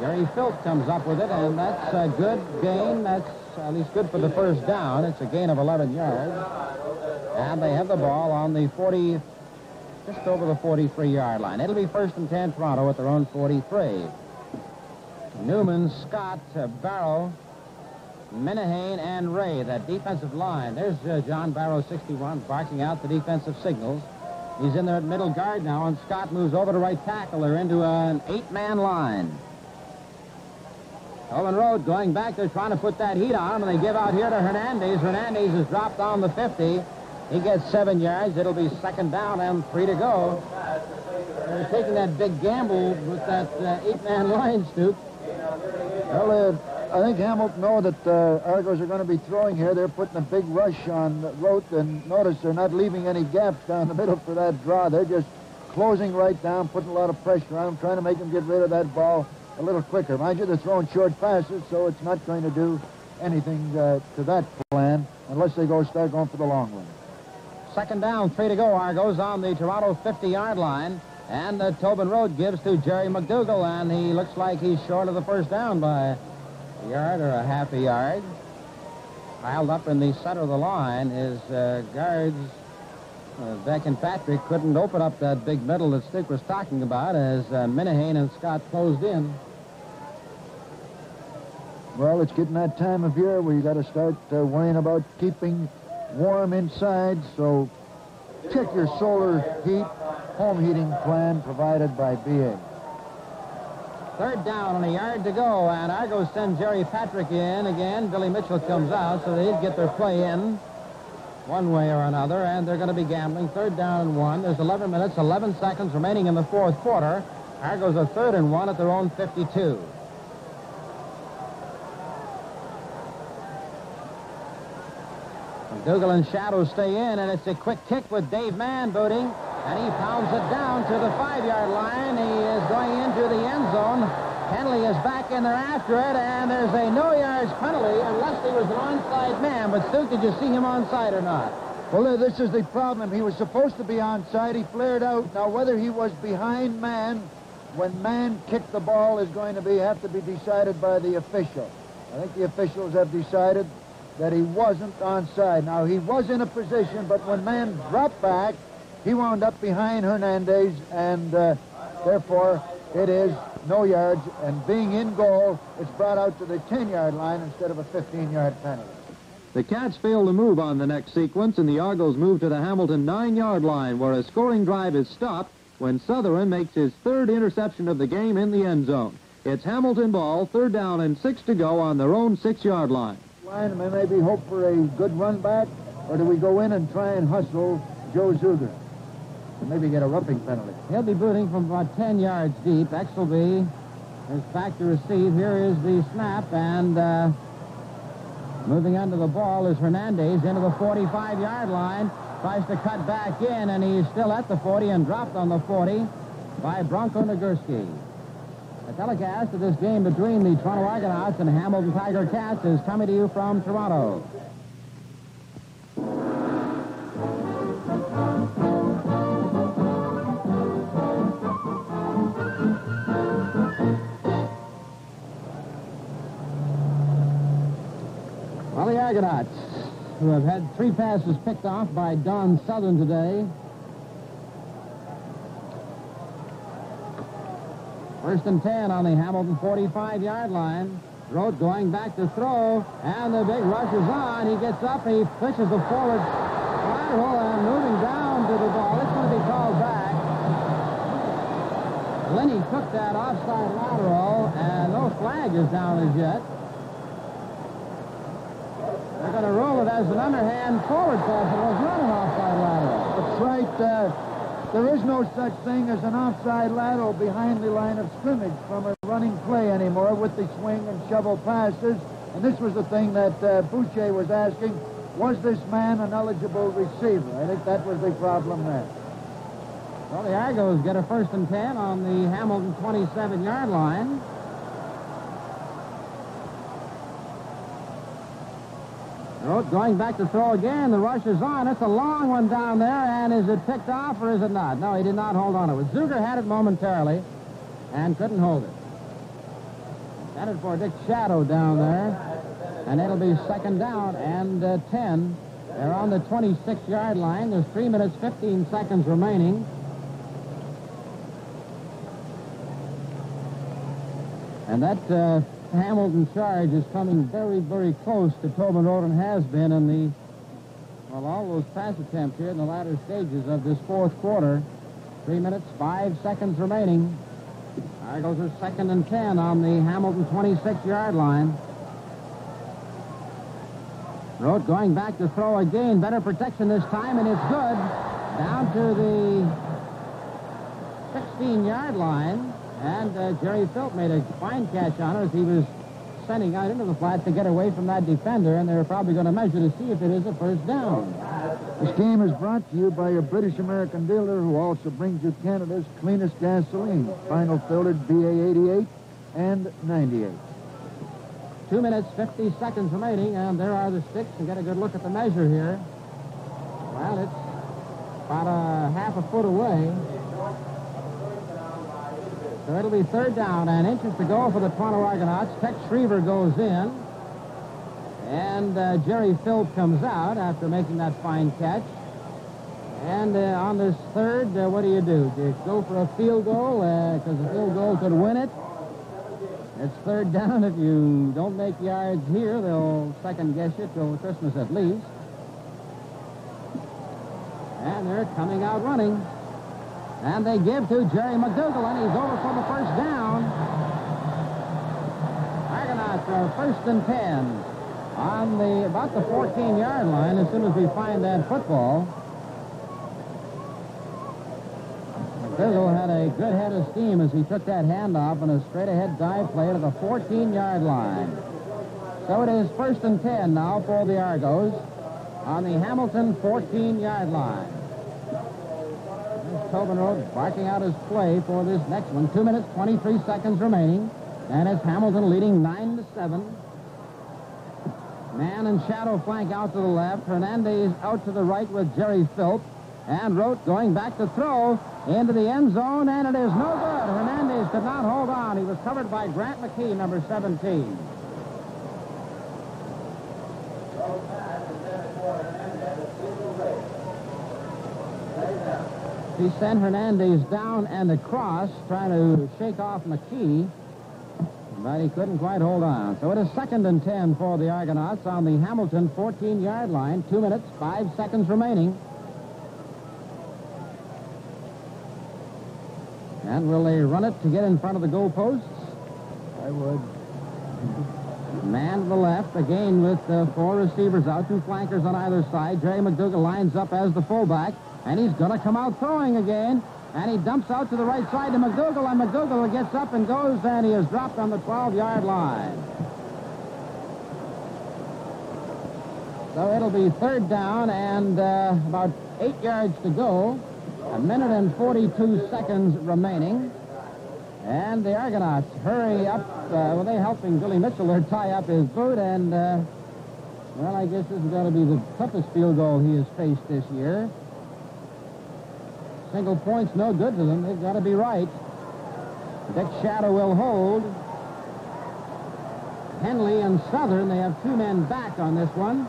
Jerry Philp comes up with it, and that's a good gain. That's at least good for the 1st down. It's a gain of 11 yards. And they have the ball on the 40, just over the 43-yard line. It'll be 1st and 10 Toronto at their own 43. Newman, Scott, Barrow, Minahane, and Ray, that defensive line. There's John Barrow, 61, barking out the defensive signals. He's in there at middle guard now, and Scott moves over to right tackle. They're into an 8-man line. Owen Road going back. They're trying to put that heat on him, and they give out here to Hernandez. Hernandez is dropped on the 50. He gets 7 yards. It'll be 2nd down and 3 to go. They're taking that big gamble with that 8-man line, Stu. Well, I think Hamilton know that Argos are going to be throwing here. They're putting a big rush on Rote, and notice they're not leaving any gaps down the middle for that draw. They're just closing right down, putting a lot of pressure on him, trying to make him get rid of that ball a little quicker. Mind you, they're throwing short passes, so it's not going to do anything to that plan unless they start going for the long run. 2nd down, 3 to go. Argos on the Toronto 50-yard line. And Tobin Road gives to Jerry McDougall, and he looks like he's short of the 1st down by a yard or a half a yard. Piled up in the center of the line. His guards, Beck and Patrick, couldn't open up that big middle that Stick was talking about as Minahane and Scott closed in. Well, it's getting that time of year where you got to start worrying about keeping warm inside, so check your solar heat home heating plan provided by BA. 3rd down and a yard to go, and Argos send Jerry Patrick in again. Billy Mitchell comes out, so they did get their play in one way or another, and they're going to be gambling. 3rd down and 1. There's 11 minutes, 11 seconds remaining in the 4th quarter. Argos are 3rd and 1 at their own 52. McDougall and Shadow stay in, and it's a quick kick with Dave Mann booting, and he pounds it down to the 5-yard line. He is going into the end zone. Henley is back in there after it, and there's a no-yards penalty unless he was an onside man. But, Stu, did you see him onside or not? Well, this is the problem. He was supposed to be onside. He flared out. Now, whether he was behind Mann when Mann kicked the ball is going to have to be decided by the official. I think the officials have decided that he wasn't onside. Now, he was in a position, but when Mann dropped back, he wound up behind Hernandez, and therefore it is no yards, and being in goal, it's brought out to the 10-yard line instead of a 15-yard penalty. The Cats fail to move on the next sequence, and the Argos move to the Hamilton 9-yard line, where a scoring drive is stopped when Sutherland makes his 3rd interception of the game in the end zone. It's Hamilton ball, 3rd down and 6 to go on their own 6-yard line. And maybe hope for a good run back, or do we go in and try and hustle Joe Zuger and maybe get a roughing penalty? He'll be booting from about 10 yards deep. Exelby is back to receive. Here is the snap, and moving under the ball is Hernandez into the 45-yard line. Tries to cut back in, and he's still at the 40 and dropped on the 40 by Bronco Nagurski. The telecast of this game between the Toronto Argonauts and Hamilton Tiger Cats is coming to you from Toronto. Well, the Argonauts, who have had 3 passes picked off by Don Southern today. 1st and 10 on the Hamilton 45-yard line. Rote going back to throw, and the big rush is on. He gets up, he pushes the forward lateral, and moving down to the ball. It's going to be called back. Linney took that offside lateral, and no flag is down as yet. They're going to rule it as an underhand forward pass. It was not an offside lateral. That's right. There is no such thing as an offside lateral behind the line of scrimmage from a running play anymore with the swing and shovel passes. And this was the thing that Boucher was asking, was this man an eligible receiver? I think that was the problem there. Well, the Argos get a 1st and 10 on the Hamilton 27-yard line. Rote going back to throw again. The rush is on. It's a long one down there, and is it picked off or is it not? No, he did not hold on to it. Zuger had it momentarily and couldn't hold it. Headed for Dick Shadow down there, and it'll be 2nd down and 10. They're on the 26-yard line. There's 3 minutes, 15 seconds remaining. And that Hamilton charge is coming very, very close to Tobin Road and has been in the, well, all those pass attempts here in the latter stages of this 4th quarter. 3 minutes, 5 seconds remaining. Argos are 2nd and 10 on the Hamilton 26-yard line. Rote going back to throw again. Better protection this time, and it's good. Down to the 16-yard line. And Jerry Philp made a fine catch on it as he was sending out into the flat to get away from that defender, and they're probably going to measure to see if it is a 1st down. This game is brought to you by a British-American dealer who also brings you Canada's cleanest gasoline, final filtered BA 88 and 98. 2 minutes, 50 seconds remaining, and there are the sticks. And get a good look at the measure here. Well, it's about a half a foot away. So it'll be 3rd down and inches to go for the Toronto Argonauts. Tex Schriever goes in. And Jerry Philp comes out after making that fine catch. And on this 3rd, what do? Do you go for a field goal? Because a field goal could win it. It's 3rd down. If you don't make yards here, they'll second-guess you till Christmas at least. And they're coming out running. And they give to Jerry McDougal, and he's over for the 1st down. Argonauts are 1st and 10 on about the 14-yard line as soon as we find that football. McDougal had a good head of steam as he took that handoff and a straight-ahead dive play to the 14-yard line. So it is 1st and 10 now for the Argos on the Hamilton 14-yard line. Tobin Road barking out his play for this next one. 2 minutes, 23 seconds remaining. And it's Hamilton leading 9-7. Man and shadow flank out to the left. Hernandez out to the right with Jerry Philp. And Rote going back to throw into the end zone, and it is no good. Hernandez could not hold on. He was covered by Grant McKee, number 17. He sent Hernandez down and across, trying to shake off McKee, but he couldn't quite hold on. So it is 2nd and 10 for the Argonauts on the Hamilton 14-yard line. 2 minutes, 5 seconds remaining. And will they run it to get in front of the goalposts? I would. Man to the left, again with 4 receivers out, 2 flankers on either side. Jerry McDougal lines up as the fullback. And he's going to come out throwing again. And he dumps out to the right side to McDougal. And McDougal gets up and goes, and he is dropped on the 12-yard line. So it'll be 3rd down and about 8 yards to go. 1 minute and 42 seconds remaining. And the Argonauts hurry up. They're helping Billy Mitchell there tie up his boot. And, well, I guess this is going to be the toughest field goal he has faced this year. Single point's no good to them. They've got to be right. Dick Shadow will hold. Henley and Southern, they have 2 men back on this one.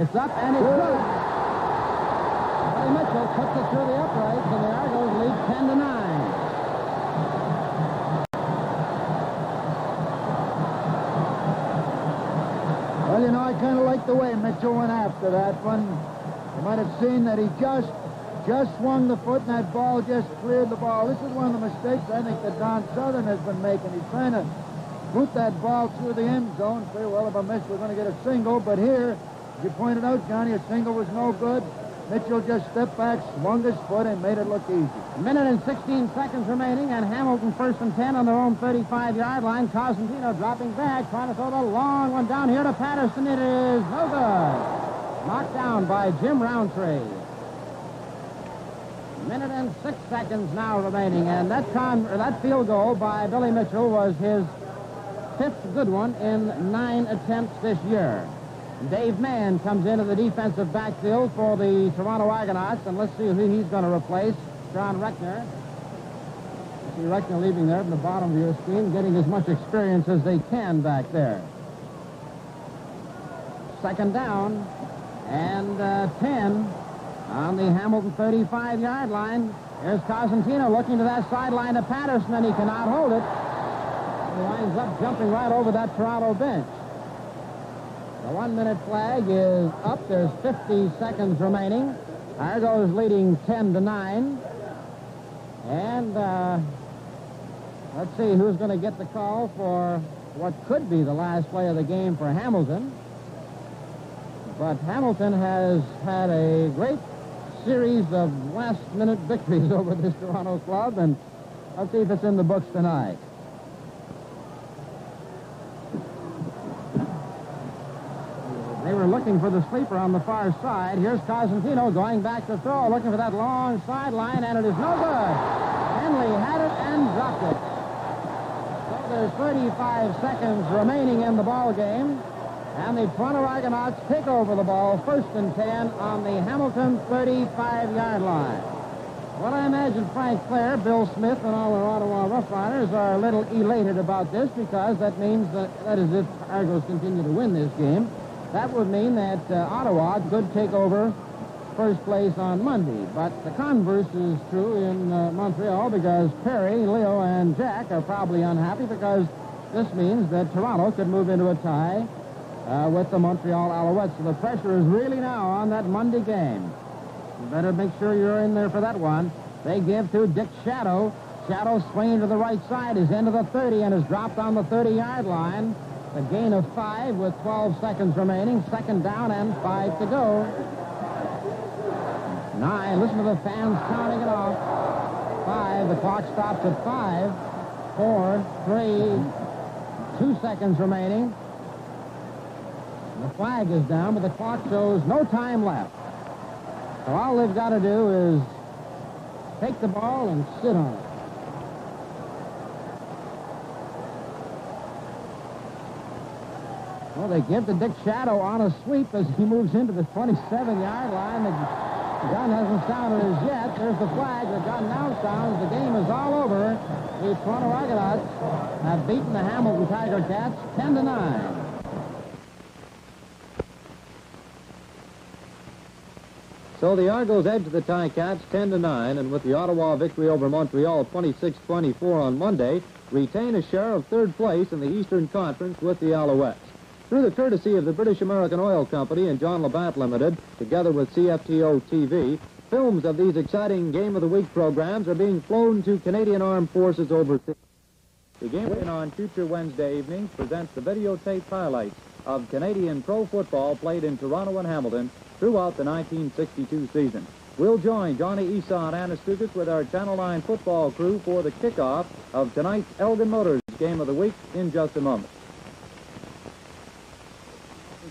It's up and it's good. Billy Mitchell puts it through the uprights, and the Argos lead 10-9. Mitchell went after that one. You might have seen that he just swung the foot, and that ball just cleared the ball. This is one of the mistakes I think that Don Southern has been making. He's trying to boot that ball through the end zone. Say, well, if I miss, we're going to get a single. But here, as you pointed out, Johnny, a single was no good. Mitchell just stepped back, swung his foot, and made it look easy. A minute and 16 seconds remaining, and Hamilton first and 10 on their own 35-yard line. Cosentino dropping back, trying to throw the long one down here to Patterson. It is no good. Knocked down by Jim Roundtree. Minute and 6 seconds now remaining, and that field goal by Billy Mitchell was his 5th good one in 9 attempts this year. Dave Mann comes into the defensive backfield for the Toronto Argonauts, and let's see who he's going to replace. John Reckner. You see Reckner leaving there from the bottom of your screen, getting as much experience as they can back there. Second down, and 10 on the Hamilton 35-yard line. Here's Cosentino looking to that sideline to Patterson, and he cannot hold it. He winds up jumping right over that Toronto bench. The 1-minute flag is up. There's 50 seconds remaining. Argo's leading 10-9. And let's see who's going to get the call for what could be the last play of the game for Hamilton. But Hamilton has had a great series of last-minute victories over this Toronto club, and let's see if it's in the books tonight. They were looking for the sleeper on the far side. Here's Cosentino going back to throw, looking for that long sideline, and it is no good. Henley had it and dropped it. So there's 35 seconds remaining in the ball game, and the Toronto Argonauts take over the ball, 1st and 10 on the Hamilton 35-yard line. Well, I imagine Frank Clare, Bill Smith, and all the Ottawa Rough Riders are a little elated about this, because that means that is if Argos continue to win this game. That would mean that Ottawa could take over first place on Monday. But the converse is true in Montreal, because Perry, Leo, and Jack are probably unhappy, because this means that Toronto could move into a tie with the Montreal Alouettes. So the pressure is really now on that Monday game. You better make sure you're in there for that one. They give to Dick Shadow. Shadow swinging to the right side is into the 30 and is dropped on the 30-yard line. A gain of 5 with 12 seconds remaining. 2nd down and 5 to go. 9. Listen to the fans counting it off. 5. The clock stops at 5. 4, 3, 2 seconds remaining. The flag is down, but the clock shows no time left. So all they've got to do is take the ball and sit on it. Well, they give to Dick Shadow on a sweep as he moves into the 27-yard line. The gun hasn't sounded as yet. There's the flag. The gun now sounds. The game is all over. The Toronto Argonauts have beaten the Hamilton Tiger Cats 10-9. So the Argos edge the Ticats 10-9, and with the Ottawa victory over Montreal 26-24 on Monday, retain a share of 3rd place in the Eastern Conference with the Alouettes. Through the courtesy of the British American Oil Company and John Labatt Limited, together with CFTO TV, films of these exciting Game of the Week programs are being flown to Canadian Armed Forces overseas. The Game on future Wednesday evenings presents the videotape highlights of Canadian pro football played in Toronto and Hamilton throughout the 1962 season. We'll join Johnny Esau and Anastukas with our Channel 9 football crew for the kickoff of tonight's Elgin Motors Game of the Week in just a moment.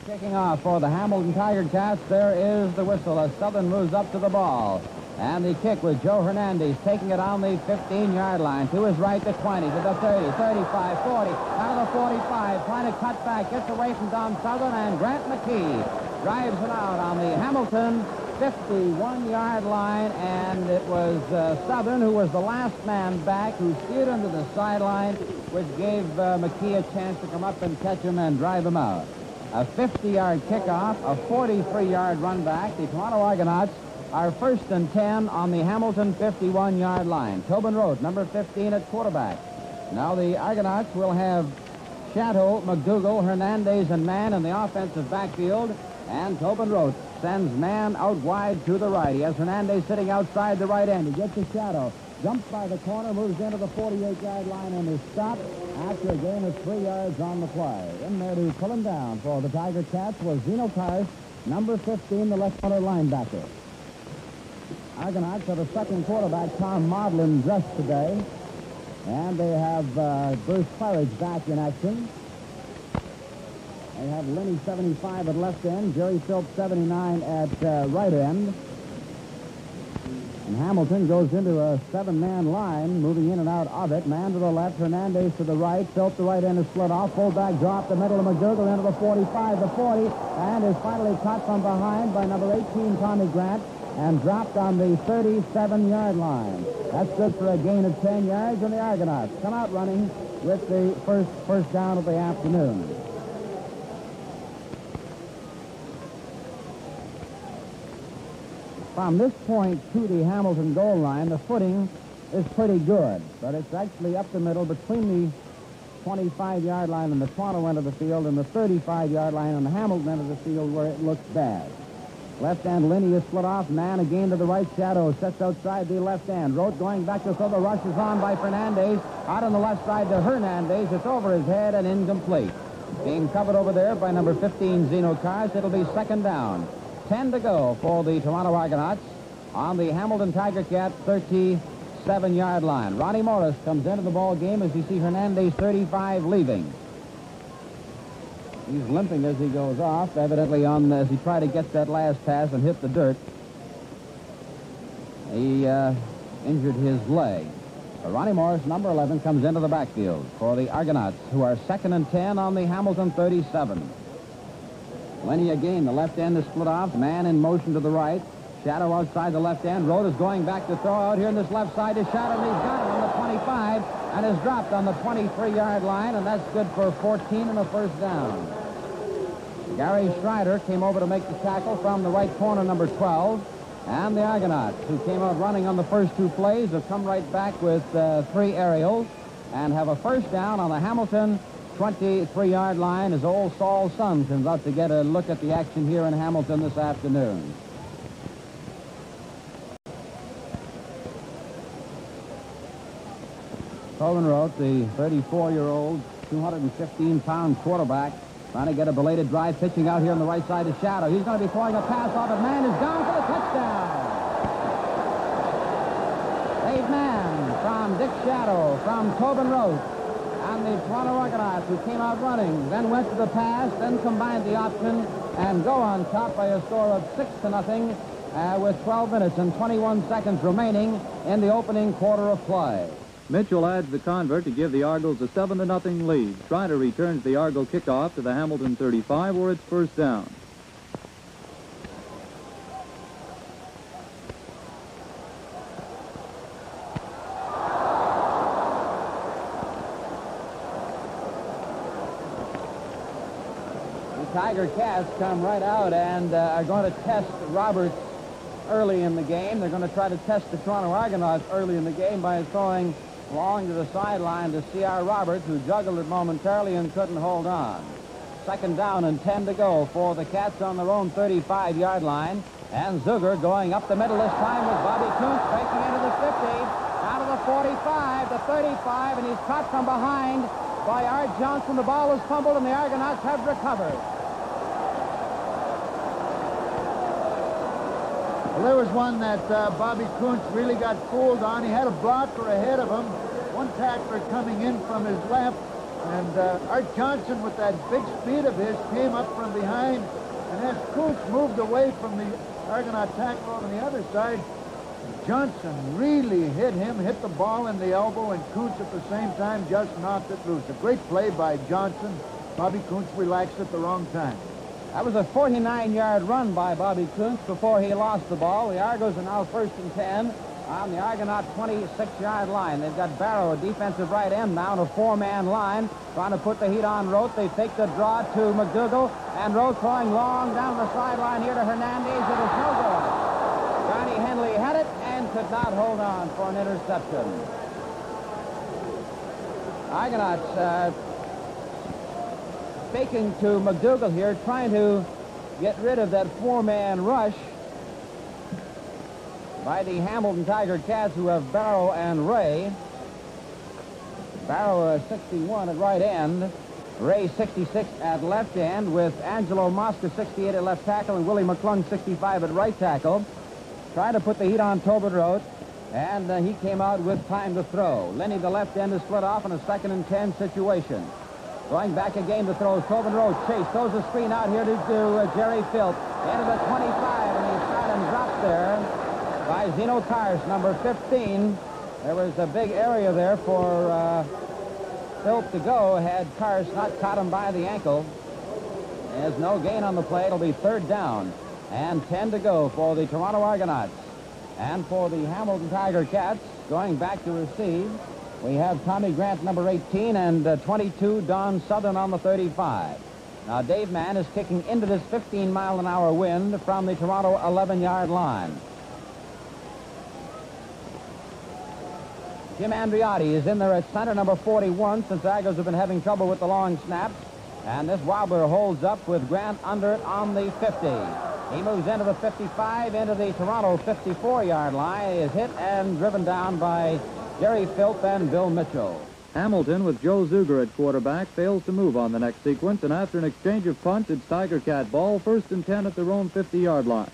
Kicking off for the Hamilton Tiger Cats, there is the whistle as Southern moves up to the ball. And the kick with Joe Hernandez taking it on the 15-yard line. To his right, to 20, to the 30, 35, 40, out of the 45, trying to cut back, gets away from Don Southern, and Grant McKee drives it out on the Hamilton 51-yard line, and it was Southern, who was the last man back, who steered under the sideline, which gave McKee a chance to come up and catch him and drive him out. A 50-yard kickoff, a 43-yard run back. The Toronto Argonauts are 1st and 10 on the Hamilton 51-yard line. Tobin Rote, number 15 at quarterback. Now the Argonauts will have Shadow, McDougall, Hernandez, and Mann in the offensive backfield. And Tobin Rote sends man out wide to the right. He has Hernandez sitting outside the right end. He gets a shadow. Jumps by the corner, moves into the 48-yard line, and is stopped after a gain of 3 yards on the play. In there to pull him down for the Tiger Cats was Zeno Karsh, number 15, the left-corner linebacker. Argonauts have a second quarterback, Tom Maudlin, dressed today. And they have Bruce Claridge back in action. They have Lenny, 75, at left end. Jerry Phillips, 79, at right end. And Hamilton goes into a 7-man line, moving in and out of it. Man to the left, Hernandez to the right. Phillips, the right end is split off. Fullback drop, the middle of McDougall into the 45, the 40, and is finally caught from behind by number 18, Tommy Grant, and dropped on the 37-yard line. That's good for a gain of 10 yards, and the Argonauts come out running with the first down of the afternoon. From this point to the Hamilton goal line, the footing is pretty good, but it's actually up the middle between the 25-yard line on the Toronto end of the field and the 35-yard line on the Hamilton end of the field where it looks bad. Left end, Linney is split off. Man again to the right, shadow sets outside the left end. Rote going back to throw. The rush is on by Fernandez. Out on the left side to Hernandez. It's over his head and incomplete. Being covered over there by number 15, Zeno Karsh. It'll be second down. 10 to go for the Toronto Argonauts on the Hamilton Tiger Cat 37-yard line. Ronnie Morris comes into the ball game as you see Hernandez, 35, leaving. He's limping as he goes off, evidently as he tried to get that last pass and hit the dirt. He injured his leg. Ronnie Morris, number 11, comes into the backfield for the Argonauts, who are 2nd and 10 on the Hamilton 37. Lenny again, the left end is split off. Man in motion to the right. Shadow outside the left end. Rote is going back to throw out here in this left side to Shadow, and he's got it on the 25 and is dropped on the 23-yard line, and that's good for 14 and a first down. Gary Schreider came over to make the tackle from the right corner, number 12. And the Argonauts, who came out running on the first 2 plays, have come right back with 3 aerials and have a first down on the Hamilton 23-yard line as old Saul's son comes out to get a look at the action here in Hamilton this afternoon. Tobin Rote, the 34-year-old, 215-pound quarterback, trying to get a belated drive, pitching out here on the right side of Shadow. He's going to be throwing a pass off, and Man is gone for the touchdown. Eight man from Dick Shadow, from Tobin Rote, and the Toronto Argonauts, who came out running, then went to the pass, then combined the option, and go on top by a score of 6-0 with 12 minutes and 21 seconds remaining in the opening quarter of play. Mitchell adds the convert to give the Argos a 7-0 lead. Schreider returns the Argo kickoff to the Hamilton 35, where it's first down. The Tiger Cats come right out and are going to test Roberts early in the game. They're going to try to test the Toronto Argonauts early in the game by throwing long to the sideline to C.R. Roberts, who juggled it momentarily and couldn't hold on. Second down and 10 to go for the Cats on their own 35-yard line. And Zuger going up the middle this time with Bobby Kuntz breaking into the 50, down to the 45, the 35, and he's caught from behind by Art Johnson. The ball is fumbled, and the Argonauts have recovered. Well, there was one that Bobby Kuntz really got fooled on. He had a blocker ahead of him, one tackler coming in from his left, and Art Johnson, with that big speed of his, came up from behind, and as Kuntz moved away from the Argonaut tackler on the other side, Johnson really hit him, hit the ball in the elbow, and Kuntz at the same time just knocked it loose. A great play by Johnson. Bobby Kuntz relaxed at the wrong time. That was a 49-yard run by Bobby Kuntz before he lost the ball. The Argos are now 1st and 10 on the Argonaut 26-yard line. They've got Barrow, a defensive right end now, in a 4-man line, trying to put the heat on Rote. They take the draw to McDougall, and Rote throwing long down the sideline here to Hernandez. It is no good. Johnny Henley had it and could not hold on for an interception. Argonauts faking to McDougall here, trying to get rid of that four-man rush by the Hamilton Tiger Cats, who have Barrow and Ray. Barrow 61 at right end, Ray 66 at left end, with Angelo Mosca 68 at left tackle and Willie McClung 65 at right tackle. Trying to put the heat on Tobin Rote, and he came out with time to throw. Lenny, the left end, is split off in a 2nd and 10 situation. Going back again to throw. Tobin Rote chase, throws a screen out here to Jerry Filt into the 25, and he's shot and dropped there by Zeno Kars, number 15. There was a big area there for Filt to go had Kars not caught him by the ankle. There's no gain on the play. It'll be 3rd down and 10 to go for the Toronto Argonauts. And for the Hamilton Tiger Cats, going back to receive, we have Tommy Grant, number 18, and 22, Don Southern on the 35. Now, Dave Mann is kicking into this 15-mile-an-hour wind from the Toronto 11-yard line. Jim Andriotti is in there at center, number 41, since the Agos have been having trouble with the long snaps. And this wobbler holds up with Grant under it on the 50. He moves into the 55, into the Toronto 54-yard line. He is hit and driven down by Jerry Filt and Bill Mitchell. Hamilton, with Joe Zuger at quarterback, fails to move on the next sequence, and after an exchange of punts, it's Tiger Cat ball, 1st and 10 at their own 50-yard line.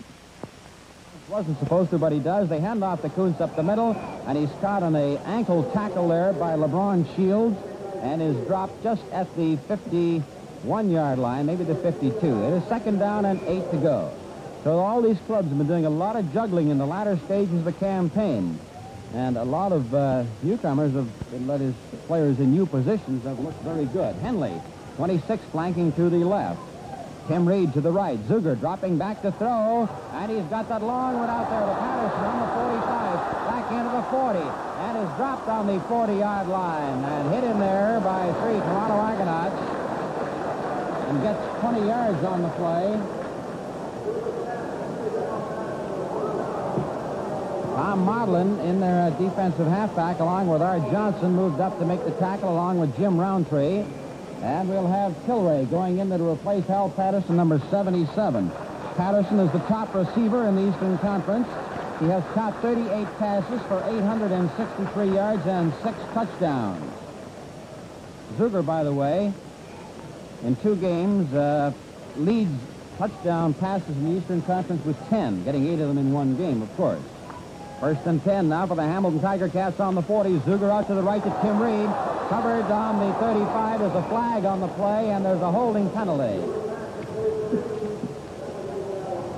Wasn't supposed to, but he does. They hand off to Kuntz up the middle, and he's caught on an ankle tackle there by LeBron Shields, and is dropped just at the 51-yard line, maybe the 52. It is 2nd down and 8 to go. So all these clubs have been doing a lot of juggling in the latter stages of the campaign. And a lot of newcomers have let his players in new positions have looked very good. Henley, 26, flanking to the left. Tim Reed to the right. Zuger dropping back to throw. And he's got that long one out there to Patterson on the 45. Back into the 40. And is dropped on the 40-yard line. And hit in there by 3 Toronto Argonauts. And gets 20 yards on the play. Tom Modlin in their defensive halfback, along with Art Johnson, moved up to make the tackle along with Jim Roundtree. And we'll have Tilray going in to replace Hal Patterson, number 77. Patterson is the top receiver in the Eastern Conference. He has caught 38 passes for 863 yards and 6 touchdowns. Zuger, by the way, in 2 games, leads touchdown passes in the Eastern Conference with 10, getting 8 of them in 1 game, of course. 1st and 10 now for the Hamilton Tiger Cats on the 40. Zuger out to the right to Tim Reed. Covered on the 35. There's a flag on the play, and there's a holding penalty.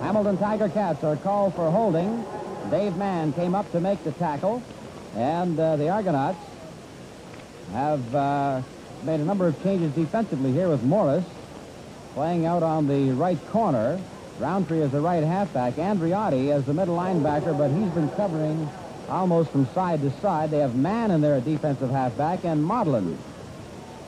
Hamilton Tiger Cats are called for holding. Dave Mann came up to make the tackle, and the Argonauts have made a number of changes defensively here with Morris playing out on the right corner. Roundtree as the right halfback. Andriotti as the middle linebacker, but he's been covering almost from side to side. They have Mann in there at defensive halfback and Modlin.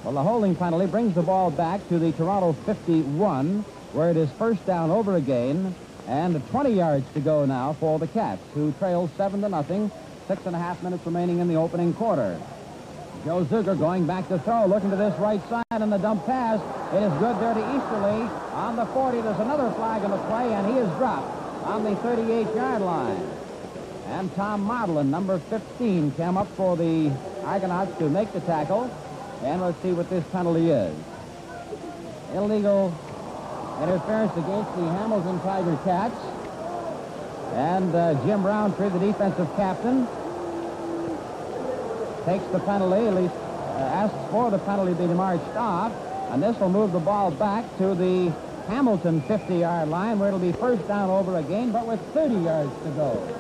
Well, the holding penalty brings the ball back to the Toronto 51, where it is 1st down over again, and 20 yards to go now for the Cats, who trail 7-0. 6.5 minutes remaining in the opening quarter. Joe Zuger going back to throw, looking to this right side, and the dump pass. It is good there to Easterly. On the 40, there's another flag on the play, and he is dropped on the 38-yard line. And Tom Modlin, number 15, came up for the Argonauts to make the tackle. And let's see what this penalty is. Illegal interference against the Hamilton Tiger Cats. And Jim Roundtree, the defensive captain, takes the penalty, at least asks for the penalty to be marched off, and this will move the ball back to the Hamilton 50-yard line, where it'll be 1st down over again, but with 30 yards to go.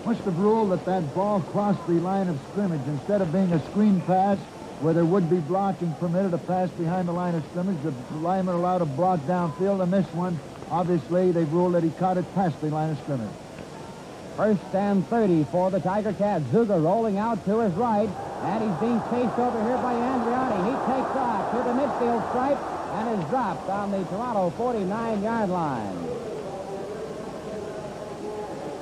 Must have ruled that ball crossed the line of scrimmage. Instead of being a screen pass where there would be blocking permitted, a pass behind the line of scrimmage, the lineman allowed a block downfield, and this one, obviously, they've ruled that he caught it past the line of scrimmage. 1st and 30 for the Tiger Cats. Zuger rolling out to his right, and he's being chased over here by Andriotti. He takes off to the midfield stripe and is dropped on the Toronto 49-yard line.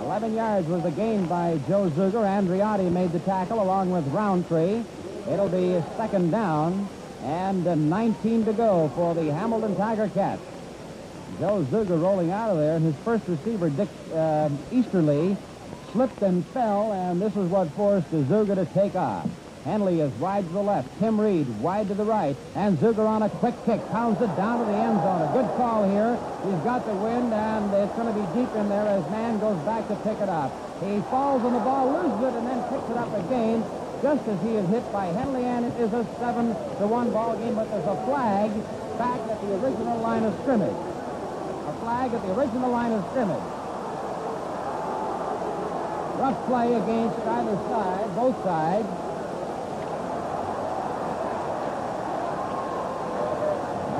11 yards was the gain by Joe Zuger. Andriotti made the tackle along with Roundtree. It'll be 2nd down And 19 to go for the Hamilton Tiger Cats. Joe Zuger rolling out of there, and his first receiver, Dick Easterly, slipped and fell, and this is what forced Zuger to take off. Henley is wide to the left. Tim Reed wide to the right. And Zuger on a quick kick. Pounds it down to the end zone. A good call here. He's got the wind, and it's going to be deep in there as Mann goes back to pick it up. He falls on the ball, loses it, and then picks it up again just as he is hit by Henley, and it is a 7-1 ball game, but there's a flag back at the original line of scrimmage. A flag at the original line of scrimmage. Rough play against either side, both sides.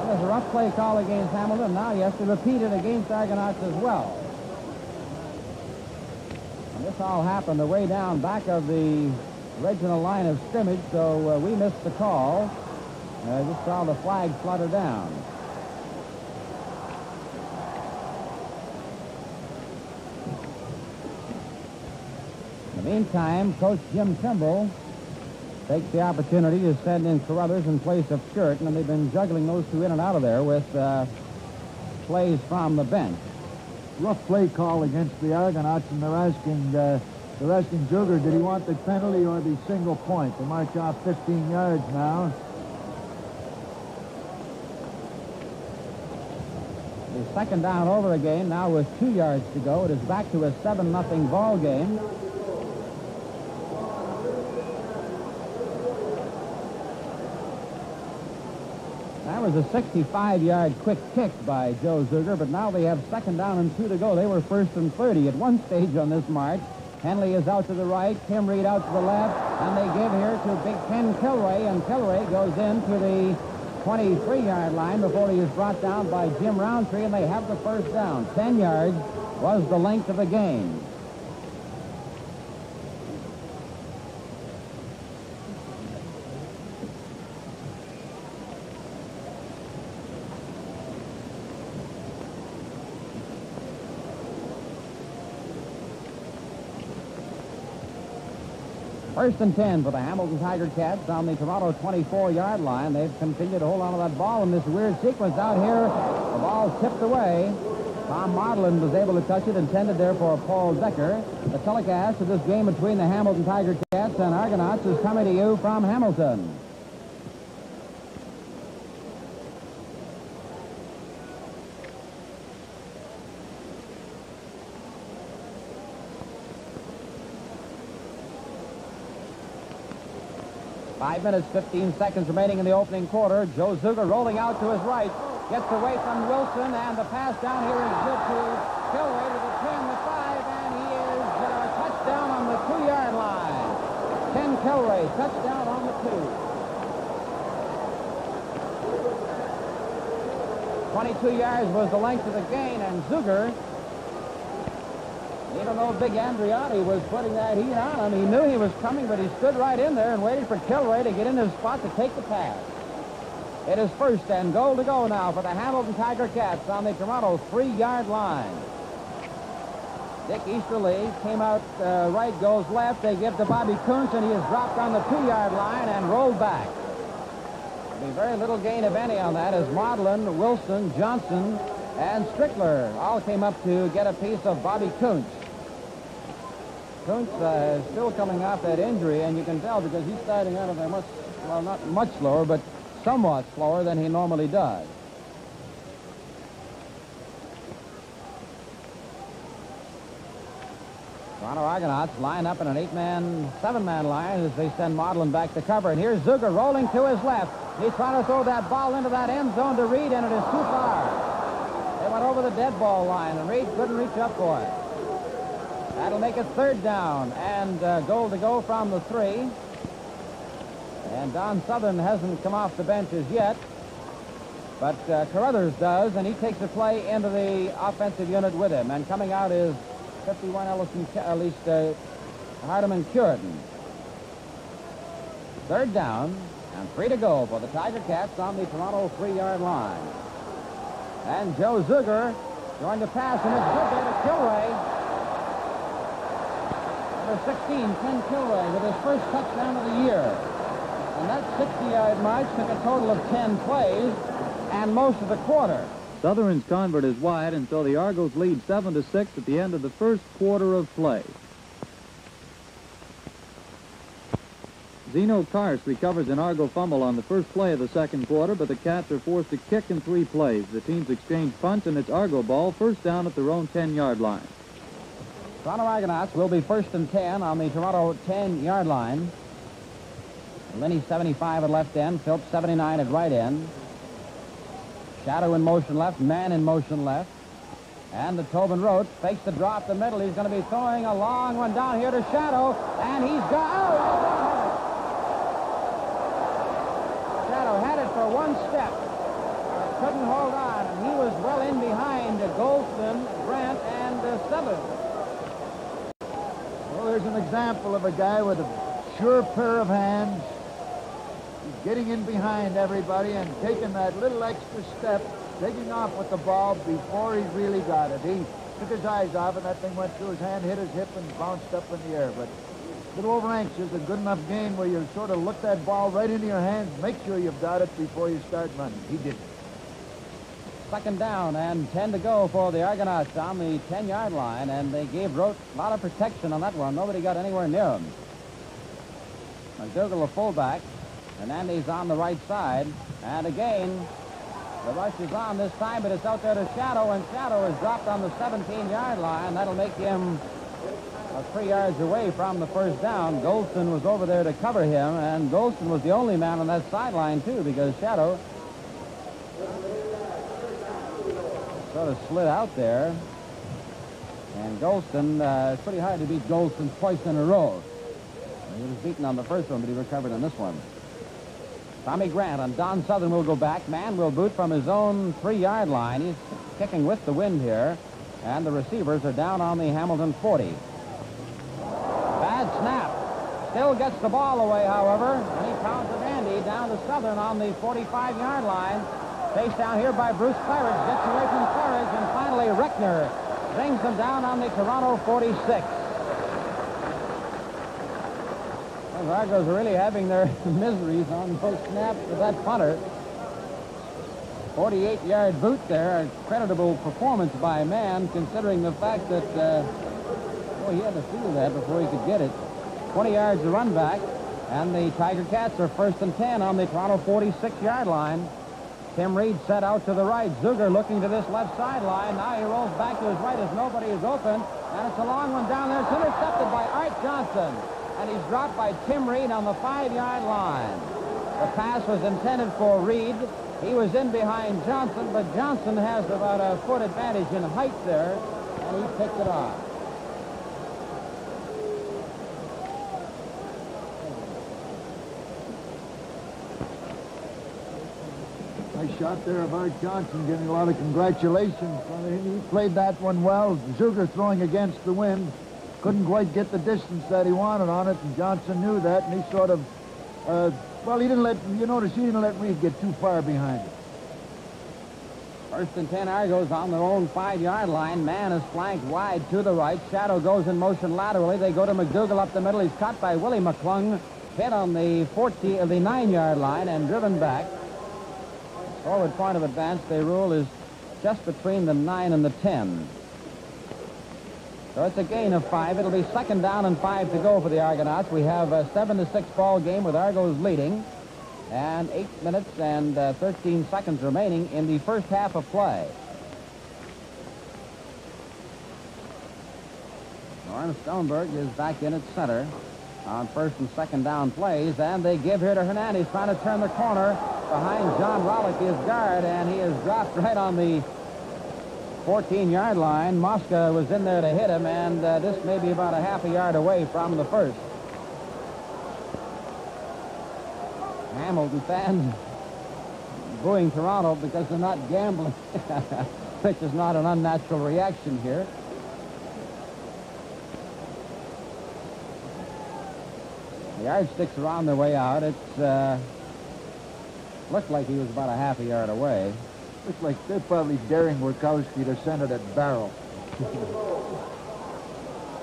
There's a rough play call against Hamilton. Now he has to repeat it against Argonauts as well. And this all happened way down back of the original line of scrimmage, so we missed the call. Just saw the flag flutter down. In the meantime, Coach Jim Trimble takes the opportunity to send in Carruthers in place of Puritan, and they've been juggling those two in and out of there with plays from the bench. Rough play call against the Argonauts, and they're asking Zuger, did he want the penalty or the single point? They march off 15 yards now. The second down over again, now with 2 yards to go. It is back to a 7-0 ball game. That was a 65-yard quick kick by Joe Zuger, but now they have second down and 2 to go. They were first and 30 at one stage on this march. Henley is out to the right, Tim Reed out to the left, and they give here to Big Ken Kilray, and Kilray goes into the 23-yard line before he is brought down by Jim Roundtree, and they have the first down. 10 yards was the length of the game. First and 10 for the Hamilton Tiger Cats on the Toronto 24-yard line. They've continued to hold on to that ball in this weird sequence out here. The ball tipped away. Tom Maudlin was able to touch it, intended there for Paul Decker. The telecast of this game between the Hamilton Tiger Cats and Argonauts is coming to you from Hamilton. Five minutes, 15 seconds remaining in the opening quarter. Joe Zuger rolling out to his right. Gets away from Wilson, and the pass down here is good to Kilray to the 10, the 5, and he is touchdown on the 2-yard line. Ken Kilray, touchdown on the 2. 22 yards was the length of the gain, and Zuger, even though Big Andriotti was putting that heat on him, he knew he was coming, but he stood right in there and waited for Kilray to get in his spot to take the pass. It is first and goal to go now for the Hamilton Tiger Cats on the Toronto 3-yard line. Dick Easterly came out right, goes left. They give to Bobby Kuntz, and he is dropped on the 2-yard line and rolled back. There'll be very little gain, if any, on that, as Maudlin, Wilson, Johnson, and Strickler all came up to get a piece of Bobby Kuntz. Kuntz is still coming off that injury, and you can tell because he's starting out of there not much slower, but somewhat slower than he normally does. Toronto Argonauts line up in an 7-man line as they send Maudlin back to cover. And here's Zuger rolling to his left. He's trying to throw that ball into that end zone to Reed, and it is too far. They went over the dead ball line, and Reed couldn't reach up for it. That'll make it third down, and goal to go from the 3. And Don Southern hasn't come off the bench as yet, but Carruthers does, and he takes the play into the offensive unit with him. And coming out is 51 Hardeman Curitan. Third down, and 3 to go for the Tiger Cats on the Toronto 3-yard line. And Joe Zuger going to pass, and it's good there to Kilray. Number 16, Ken Kilray, with his first touchdown of the year. And And that 60-yard march took a total of 10 plays and most of the quarter. Southern's convert is wide, and so the Argos lead 7-6 at the end of the first quarter of play. Zeno Karst recovers an Argo fumble on the first play of the second quarter, but the Cats are forced to kick in 3 plays. The teams exchange punt, and it's Argo ball, first down at their own 10-yard line. Toronto Argonauts will be 1st and 10 on the Toronto 10-yard line. Linney 75 at left end, Phillips 79 at right end. Shadow in motion left, man in motion left. And the Tobin Roach fakes the drop the middle. He's going to be throwing a long one down here to Shadow, and he's got... Shadow had it for one step. Couldn't hold on, and he was well in behind Goldston, Grant, and Southern. Well, there's an example of a guy with a sure pair of hands. He's getting in behind everybody and taking that little extra step, taking off with the ball before he really got it. He took his eyes off, and that thing went through his hand, hit his hip, and bounced up in the air. But a little over-anxious, a good enough game where you sort of look that ball right into your hands, make sure you've got it before you start running. He didn't. 2nd down and 10 to go for the Argonauts on the 10-yard line, and they gave Roach a lot of protection on that one. Nobody got anywhere near him. McDougall, a fullback. Hernandez on the right side, and again, the rush is on this time, but it's out there to Shadow, and Shadow is dropped on the 17-yard line. That'll make him 3 yards away from the first down. Goldston was over there to cover him, and Goldston was the only man on that sideline, too, because Shadow sort of slid out there. And Goldston, it's pretty hard to beat Goldston twice in a row. He was beaten on the first one, but he recovered on this one. Tommy Grant and Don Southern will go back. Man will boot from his own 3-yard line. He's kicking with the wind here. And the receivers are down on the Hamilton 40. Bad snap. Still gets the ball away, however. And he pounces Andy down to Southern on the 45-yard line. Chased down here by Bruce Claridge. Gets away from Claridge. And finally, Reckner brings them down on the Toronto 46. The Argos are really having their miseries on those snaps with that punter. 48-yard boot there. A creditable performance by Man, considering the fact that, he had to feel that before he could get it. 20 yards to run back, and the Tiger Cats are 1st and 10 on the Toronto 46-yard line. Tim Reed set out to the right. Zuger looking to this left sideline. Now he rolls back to his right as nobody is open, and it's a long one down there. It's intercepted by Art Johnson. And he's dropped by Tim Reed on the 5-yard line. The pass was intended for Reed. He was in behind Johnson, but Johnson has about a foot advantage in height there, and he picked it off. Nice shot there of Art Johnson, getting a lot of congratulations. He played that one well. Zuger throwing against the wind. Couldn't quite get the distance that he wanted on it, and Johnson knew that, and he sort of, he didn't let, he didn't let Reed get too far behind it. 1st and 10 Argos on their own 5-yard line. Man is flanked wide to the right. Shadow goes in motion laterally. They go to McDougall up the middle. He's caught by Willie McClung. Hit on the 9-yard line and driven back. Forward point of advance, they rule, is just between the 9 and the 10. So it's a gain of 5. It'll be 2nd down and 5 to go for the Argonauts. We have a 7-6 ball game with Argos leading, and 8 minutes and 13 seconds remaining in the first half of play. Norm Stoneberg is back in at center on 1st and 2nd down plays, and they give here to Hernandez, trying to turn the corner behind John Rollick, his guard, and he is dropped right on the 14-yard line. Mosca was in there to hit him, and this may be about a half a yard away from the first. Hamilton fans booing Toronto because they're not gambling, which is not an unnatural reaction here. The yardsticks are on their way out. It's looked like he was about a half a yard away. Looks like they're probably daring Workowski to send it at barrel.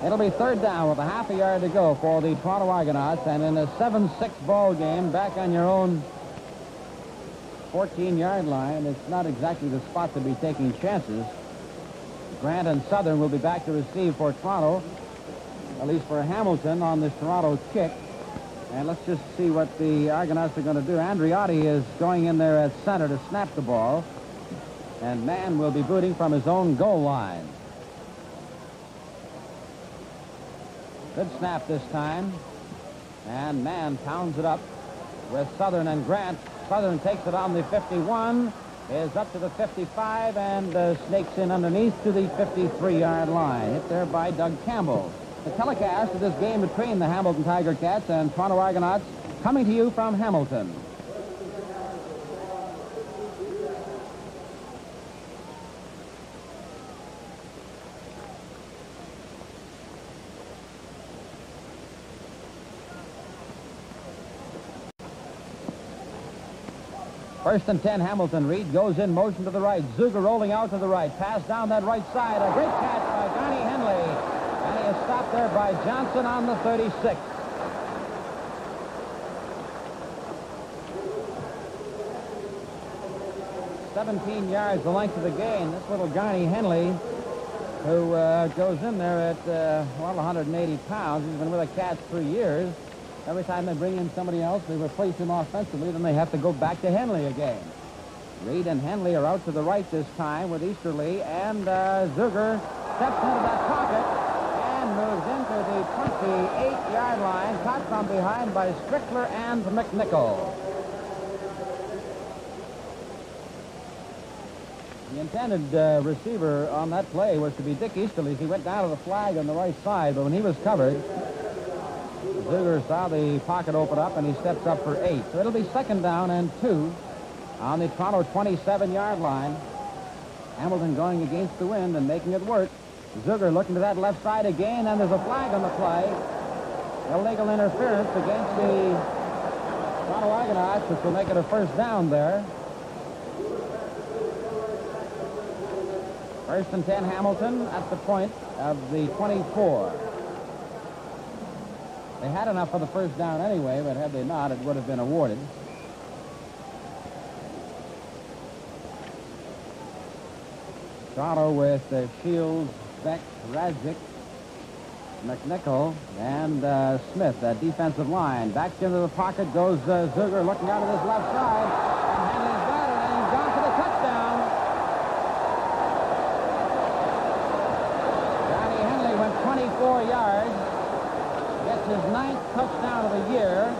It'll be third down with a half a yard to go for the Toronto Argonauts, and in a 7-6 ball game, back on your own 14-yard line, it's not exactly the spot to be taking chances. Grant and Southern will be back to receive for Toronto, at least for Hamilton on this Toronto kick. And let's just see what the Argonauts are going to do. Andriotti is going in there at center to snap the ball, and Mann will be booting from his own goal line. Good snap this time, and Mann pounds it up with Southern and Grant. Southern takes it on the 51, is up to the 55, and snakes in underneath to the 53-yard line. Hit there by Doug Campbell. The telecast of this game between the Hamilton Tiger Cats and Toronto Argonauts coming to you from Hamilton. First and 10, Hamilton. Reed goes in motion to the right. Zuger rolling out to the right. Pass down that right side. A great catch by Donnie Henley. And he is stopped there by Johnson on the 36. "17 yards the length of the gain." This little Garney Henley, who goes in there at, 180 pounds. He's been with the Cats for years. Every time they bring in somebody else, they replace him offensively, then they have to go back to Henley again. Reed and Henley are out to the right this time with Easterly, and Zuger steps into that pocket and moves into the 28-yard line, caught from behind by Strickler and McNichol. The intended receiver on that play was to be Dick Easterly. He went down to the flag on the right side, but when he was covered, Zuger saw the pocket open up, and he steps up for 8. So it'll be second down and 2 on the Toronto 27-yard line. Hamilton going against the wind and making it work. Zuger looking to that left side again, and there's a flag on the play. Illegal interference against the Toronto Argonauts, which will make it a first down there. First and 10, Hamilton at the point of the 24. They had enough for the first down anyway, but had they not, it would have been awarded. Toronto with Shields, Beck, Radzik, McNichol, and Smith, that defensive line. Back into the pocket goes Zuger, looking out of this left side, and Henley's got it, and he's gone for the touchdown. Johnny Henley went 24 yards. Gets his 9th touchdown of the year,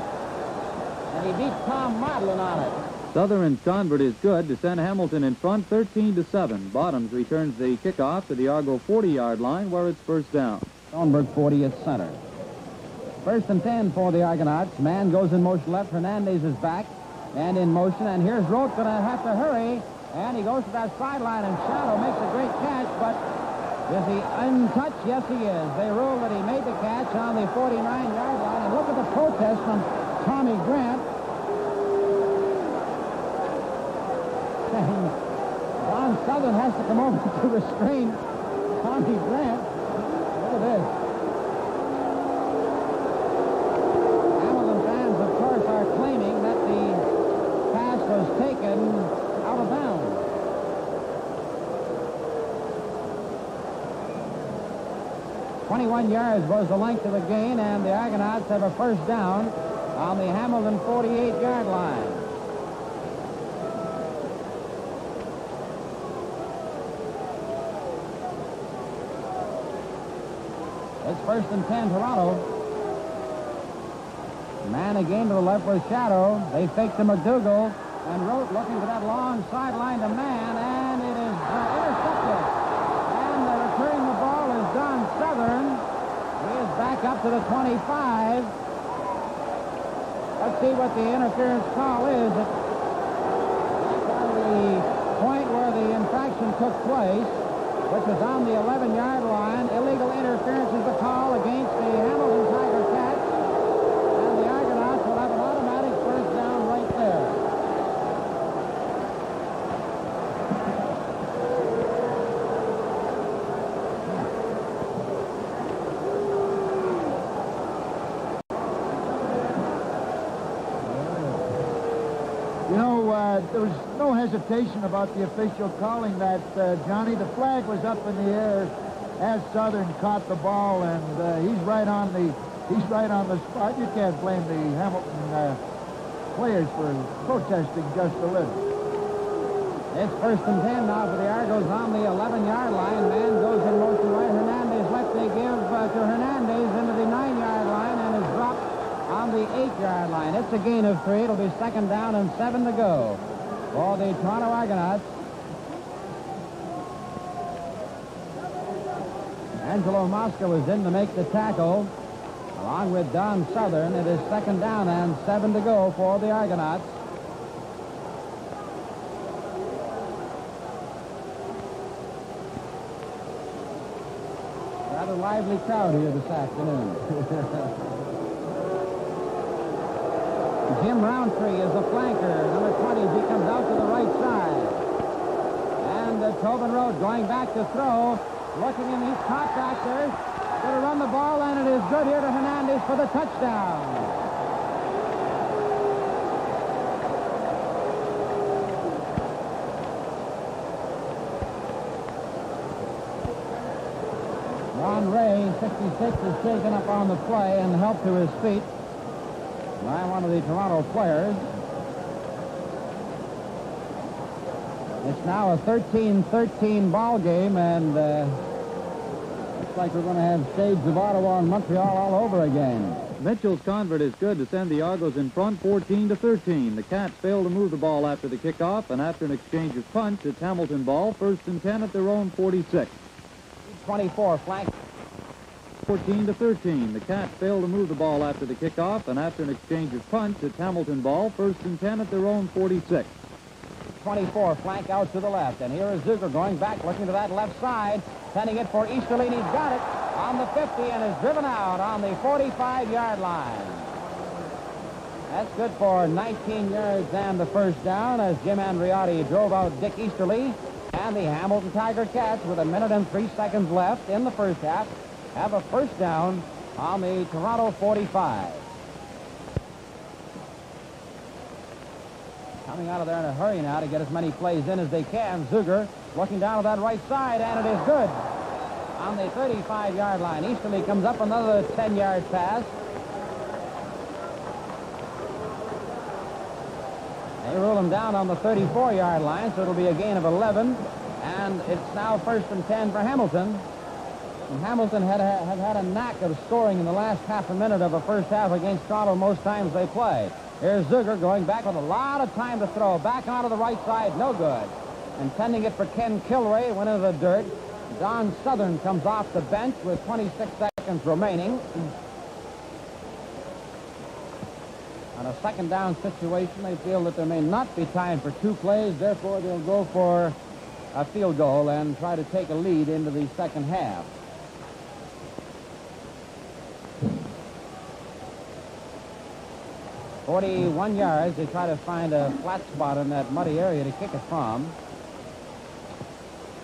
and he beat Tom Modlin on it. Southern's convert is good to send Hamilton in front 13-7. Bottoms returns the kickoff to the Argo 40-yard line, where it's first down. Stoneberg 40 at center. First and 10 for the Argonauts. Man goes in motion left. Hernandez is back and in motion, and here's Rote going to have to hurry, and he goes to that sideline, and Shadow makes a great catch, but is he untouched? Yes, he is. They rule that he made the catch on the 49-yard line. And look at the protest from Tommy Grant. And Don Southern has to come over to restrain Tommy Grant. Look at this. Hamilton fans, of course, are claiming that the pass was taken out of bounds. 21 yards was the length of the gain, and the Argonauts have a first down on the Hamilton 48-yard line. It's first and 10, Toronto. Man again to the left with Shadow. They fake to McDougal, and Rote looking for that long sideline to Man, and it is intercepted. And returning the ball is Don Southern. He is back up to the 25. Let's see what the interference call is. It's on the point where the infraction took place, which was on the 11-yard line. Illegal interference is the call against the Hamilton Tiger Cats, and the Argonauts will have an automatic first down right there. You know, there was no hesitation about the official calling that, Johnny. The flag was up in the air as Southern caught the ball, and he's right on the spot. You can't blame the Hamilton players for protesting just a little. It's 1st and 10 now for the Argos on the 11-yard line. Man goes in motion right. Hernandez left. They give to Hernandez into the 9-yard line and is dropped on the 8-yard line. It's a gain of 3. It'll be 2nd down and 7 to go for the Toronto Argonauts. Angelo Mosca was in to make the tackle along with Don Southern. It is 2nd down and 7 to go for the Argonauts. Rather lively crowd here this afternoon. Jim Roundtree is a flanker. Number 20, he comes out to the right side. And Tobin Road going back to throw. Looking in, he's caught back there. Going to run the ball, and it is good here to Hernandez for the touchdown. Ron Ray, 66, is taken up on the play and helped to his feet by one of the Toronto players. It's now a 13-13 ball game, and looks like we're going to have shades of Ottawa and Montreal all over again. Mitchell's convert is good to send the Argos in front 14-13. The Cats failed to move the ball after the kickoff, and after an exchange of punts, it's Hamilton ball, 1st and 10 at their own 46. 24 flank. 14-13. The Cats failed to move the ball after the kickoff, and after an exchange of punts, it's Hamilton ball, 1st and 10 at their own 46. 24 flank out to the left, and here is Zucker going back, looking to that left side, sending it for Easterly, and he's got it on the 50 and is driven out on the 45-yard line. That's good for 19 yards and the 1st down as Jim Andriotti drove out Dick Easterly. And the Hamilton Tiger Cats, with 1 minute and 3 seconds left in the 1st half, have a 1st down on the Toronto 45. Coming out of there in a hurry now to get as many plays in as they can. Zuger looking down to that right side, and it is good on the 35-yard line. Easterly comes up another 10-yard pass. They rule him down on the 34-yard line, so it'll be a gain of 11. And it's now 1st and 10 for Hamilton. And Hamilton have had a knack of scoring in the last half a minute of a 1st half against Toronto most times they play. Here's Zuger going back with a lot of time to throw. Back onto the right side, no good. Intending it for Ken Kilray, went into the dirt. Don Southern comes off the bench with 26 seconds remaining. On a 2nd down situation, they feel that there may not be time for 2 plays. Therefore, they'll go for a field goal and try to take a lead into the 2nd half. "41 yards. They try to find a flat spot in that muddy area to kick it from.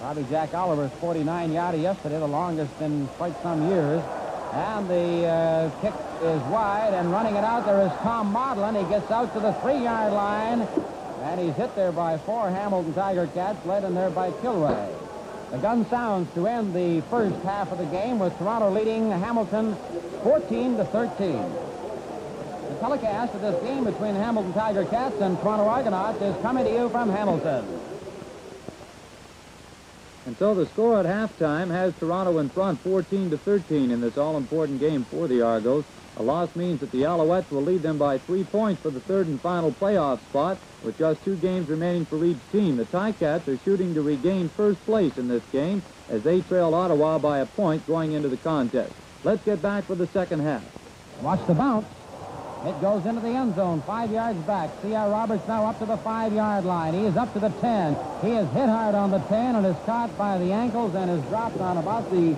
Robbie Jack Oliver's 49-yarder yesterday, the longest in quite some years. And the kick is wide, and running it out there is Tom Maudlin. He gets out to the 3-yard line, and he's hit there by 4 Hamilton Tiger Cats, led in there by Kilray. The gun sounds to end the 1st half of the game, with Toronto leading Hamilton 14-13. The telecast of this game between the Hamilton Tiger Cats and Toronto Argonauts is coming to you from Hamilton. And so the score at halftime has Toronto in front 14-13 in this all-important game for the Argos. A loss means that the Alouettes will lead them by 3 points for the 3rd and final playoff spot, with just 2 games remaining for each team. The Ticats are shooting to regain 1st place in this game as they trail Ottawa by a point going into the contest. Let's get back for the 2nd half. Watch the bounce. It goes into the end zone, 5 yards back. C.R. Roberts now up to the 5-yard line. He is up to the 10. He is hit hard on the 10 and is caught by the ankles and is dropped on about the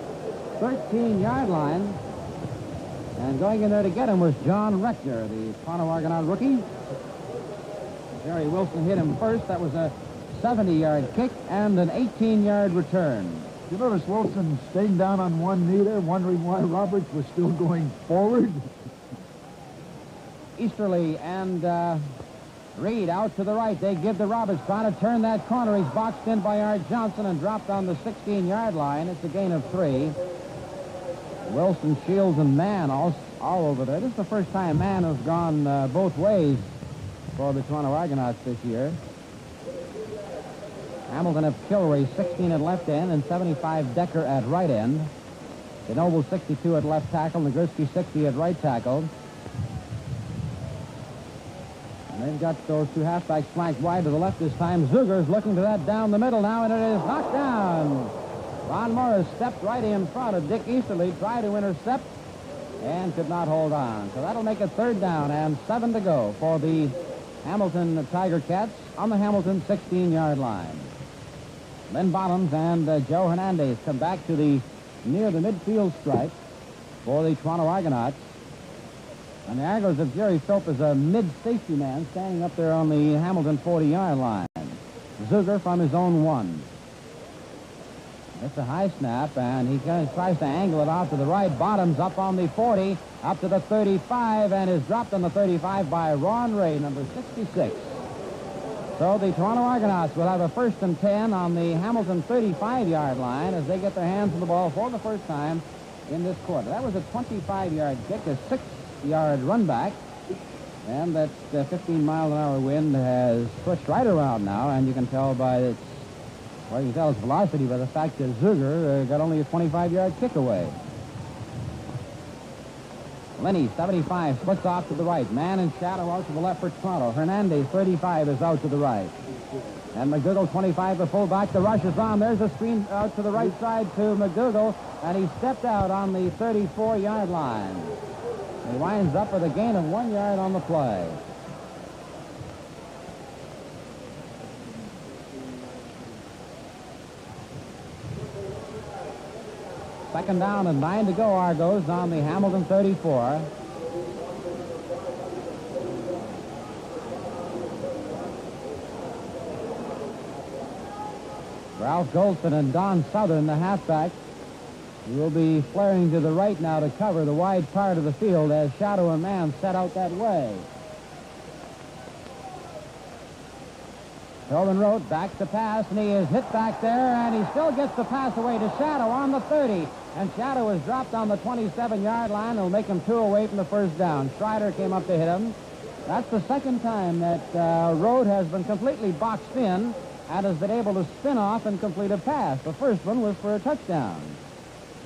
13-yard line. And going in there to get him was John Rector, the Toronto Argonaut rookie. Jerry Wilson hit him first. That was a 70-yard kick and an 18-yard return. You notice Wilson staying down on one knee there, wondering why Roberts was still going forward? Easterly and Reed out to the right. They give to Roberts. Trying to turn that corner. He's boxed in by Art Johnson and dropped on the 16-yard line. It's a gain of 3. Wilson, Shields, and Mann all over there. This is the first time Mann has gone both ways for the Toronto Argonauts this year. Hamilton have Kilroy 16 at left end and 75 Decker at right end. DeNoble 62 at left tackle, Nagurski 60 at right tackle. And they've got those two halfbacks flanked wide to the left this time. Zuger's looking to that down the middle now, and it is knocked down. Ron Morris stepped right in front of Dick Easterly, tried to intercept, and could not hold on. So that'll make it 3rd down and 7 to go for the Hamilton Tiger Cats on the Hamilton 16-yard line. Lynn Bottoms and Joe Hernandez come back to the near the midfield stripe for the Toronto Argonauts. And the Argos of Jerry Philp is a mid-safety man standing up there on the Hamilton 40-yard line. Zuger from his own 1. It's a high snap, and he tries to angle it out to the right. Bottoms up on the 40, up to the 35, and is dropped on the 35 by Ron Ray, number 66. So the Toronto Argonauts will have a 1st and 10 on the Hamilton 35-yard line as they get their hands on the ball for the first time in this quarter. That was a 25-yard kick, a 6-yard run back, and that 15-mile-an-hour wind has pushed right around now, and you can tell by its, well, you can tell its velocity by the fact that Zuger got only a 25-yard kick away. Lenny, 75, splits off to the right. Man in shadow out to the left for Toronto. Hernandez, 35, is out to the right. And McDougall, 25, the fullback. The rush is on. There's a screen out to the right side to McDougall, and he stepped out on the 34-yard line. He winds up with a gain of 1 yard on the play. Second down and 9 to go. Argos on the Hamilton 34. Ralph Golston and Don Southern, the halfback, will be flaring to the right now to cover the wide part of the field as Shadow and Man set out that way. Tobin Rote backs the pass, and he is hit back there, and he still gets the pass away to Shadow on the 30. And Shadow is dropped on the 27-yard line. It'll make him 2 away from the 1st down. Strider came up to hit him. That's the 2nd time that Rote has been completely boxed in and has been able to spin off and complete a pass. The first one was for a touchdown.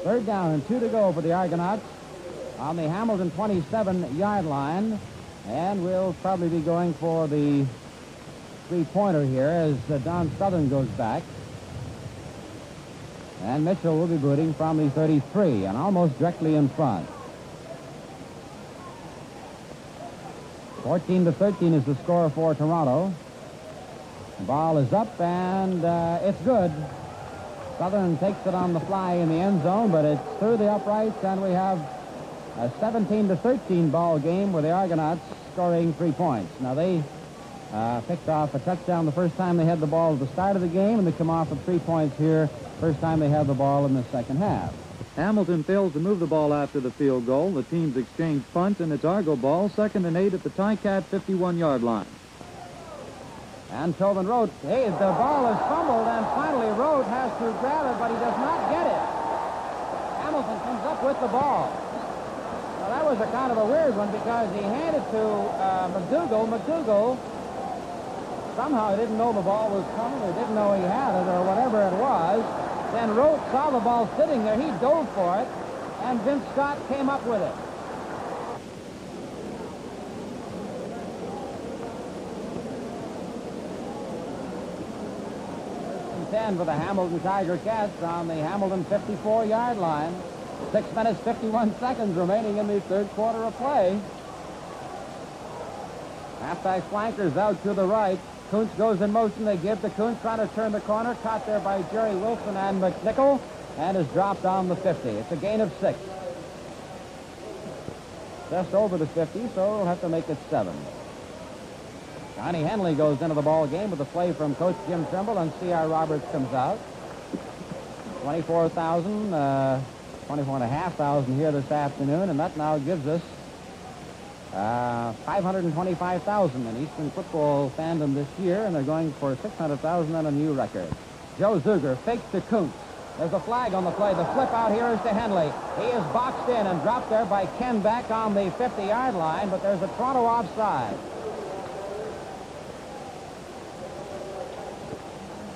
3rd down and 2 to go for the Argonauts on the Hamilton 27-yard line. And we'll probably be going for the 3-pointer here as Don Southern goes back. And Mitchell will be booting from the 33 and almost directly in front. 14-13 is the score for Toronto. The ball is up, and it's good. Southern takes it on the fly in the end zone, but it's through the uprights, and we have a 17-13 ball game with the Argonauts scoring 3 points. Now, they picked off a touchdown the first time they had the ball at the start of the game, and they come off with 3 points here first time they had the ball in the second half. Hamilton fails to move the ball after the field goal. The teams exchange punts, and it's Argo ball, 2nd and 8 at the Ticat 51-yard line. And Tobin Rote, hey, the ball is fumbled, and finally Rote has to grab it, but he does not get it. Hamilton comes up with the ball. Now, that was a kind of a weird one because he handed to McDougall. McDougall somehow didn't know the ball was coming or didn't know he had it or whatever it was. Then Rote saw the ball sitting there. He dove for it, and Vince Scott came up with it. 10 for the Hamilton Tiger Cats on the Hamilton 54-yard line. 6 minutes, 51 seconds remaining in the 3rd quarter of play. Halfback flankers out to the right. Kuntz goes in motion. They give to Kuntz, trying to turn the corner. Caught there by Jerry Wilson and McNichol, and is dropped on the 50. It's a gain of 6. Just over the 50, so we'll have to make it 7. Johnny Henley goes into the ball game with a play from Coach Jim Trimble, and C.R. Roberts comes out. 24,500 here this afternoon, and that now gives us 525,000 in Eastern football fandom this year, and they're going for 600,000 on a new record. Joe Zuger fakes to Kuntz. There's a flag on the play. The flip out here is to Henley. He is boxed in and dropped there by Ken Beck on the 50-yard line, but there's a Toronto offside.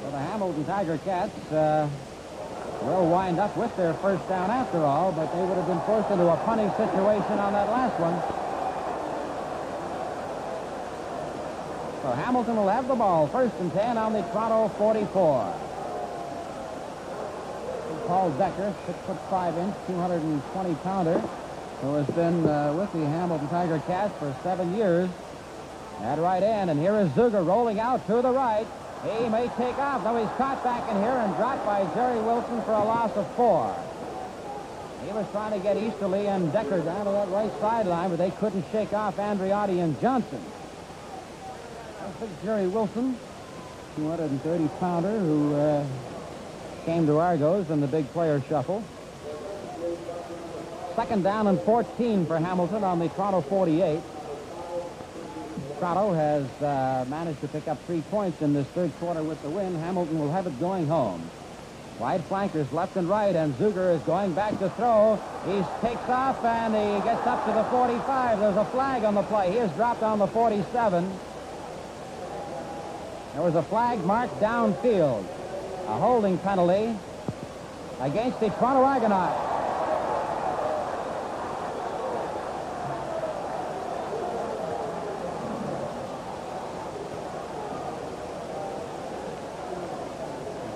So the Hamilton Tiger Cats will wind up with their first down after all, but they would have been forced into a punting situation on that last one. So Hamilton will have the ball, 1st and 10 on the Toronto 44. Paul Decker, 6'5", 220-pounder, who has been with the Hamilton Tiger Cats for 7 years at right end. And here is Zuger rolling out to the right. He may take off, though he's caught back in here and dropped by Jerry Wilson for a loss of 4. He was trying to get Easterly and Decker down to that right sideline, but they couldn't shake off Andriotti and Johnson. That's big Jerry Wilson, 230-pounder, who came to Argos in the big player shuffle. 2nd down and 14 for Hamilton on the Toronto 48. Toronto has managed to pick up 3 points in this 3rd quarter with the win. Hamilton will have it going home. Wide flankers left and right, and Zuger is going back to throw. He takes off, and he gets up to the 45. There's a flag on the play. He is dropped on the 47. There was a flag marked downfield. A holding penalty against the Toronto Argonauts.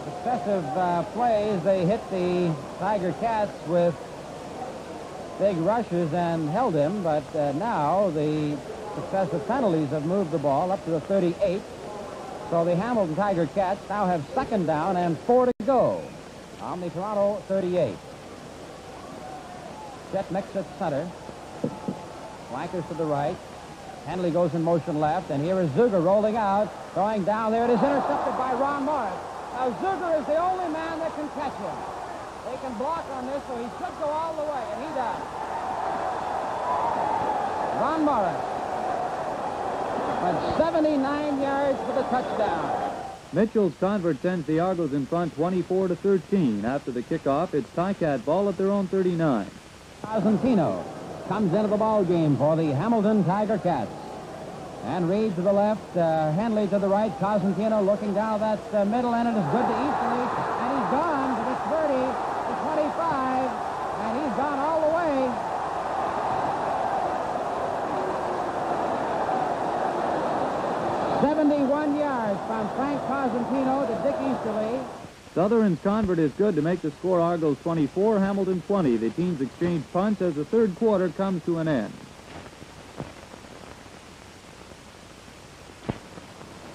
Successive plays, they hit the Tiger Cats with big rushes and held him, but now the successive penalties have moved the ball up to the 38. So the Hamilton Tiger Cats now have 2nd down and 4 to go on the Toronto 38. Chet mix at center. Flankers to the right. Henley goes in motion left, and here is Zuger rolling out, throwing down there. It is intercepted by Ron Morris. Now Zuger is the only man that can catch him. They can block on this, so he should go all the way, and he does. Ron Morris. But 79 yards for the touchdown. Mitchell's convert sends the Argos in front 24-13. After the kickoff, it's Ticat ball at their own 39. Cosentino comes into the ball game for the Hamilton Tiger Cats. And Reed to the left, Henley to the right. Cosentino looking down that middle, and it is good to Easterly. And he's gone to the 30, the 25, and he's gone all the way. 71 yards from Frank Cosentino to Dick Easterly. Sutherland's convert is good to make the score Argos 24, Hamilton 20. The teams exchange punts as the 3rd quarter comes to an end.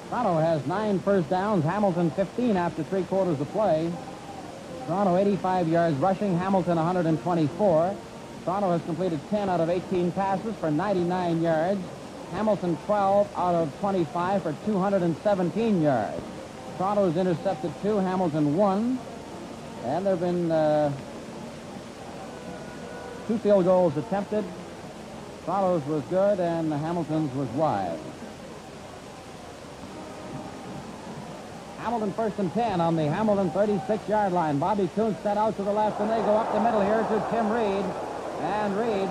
Toronto has 9 first downs, Hamilton 15 after 3 quarters of play. Toronto 85 yards rushing, Hamilton 124. Toronto has completed 10 out of 18 passes for 99 yards. Hamilton 12 out of 25 for 217 yards. Toronto has intercepted 2, Hamilton 1. And there have been 2 field goals attempted. Toronto's was good, and Hamilton's was wide. Hamilton 1st and 10 on the Hamilton 36-yard line. Bobby Kuntz set out to the left, and they go up the middle here to Tim Reed. And Reed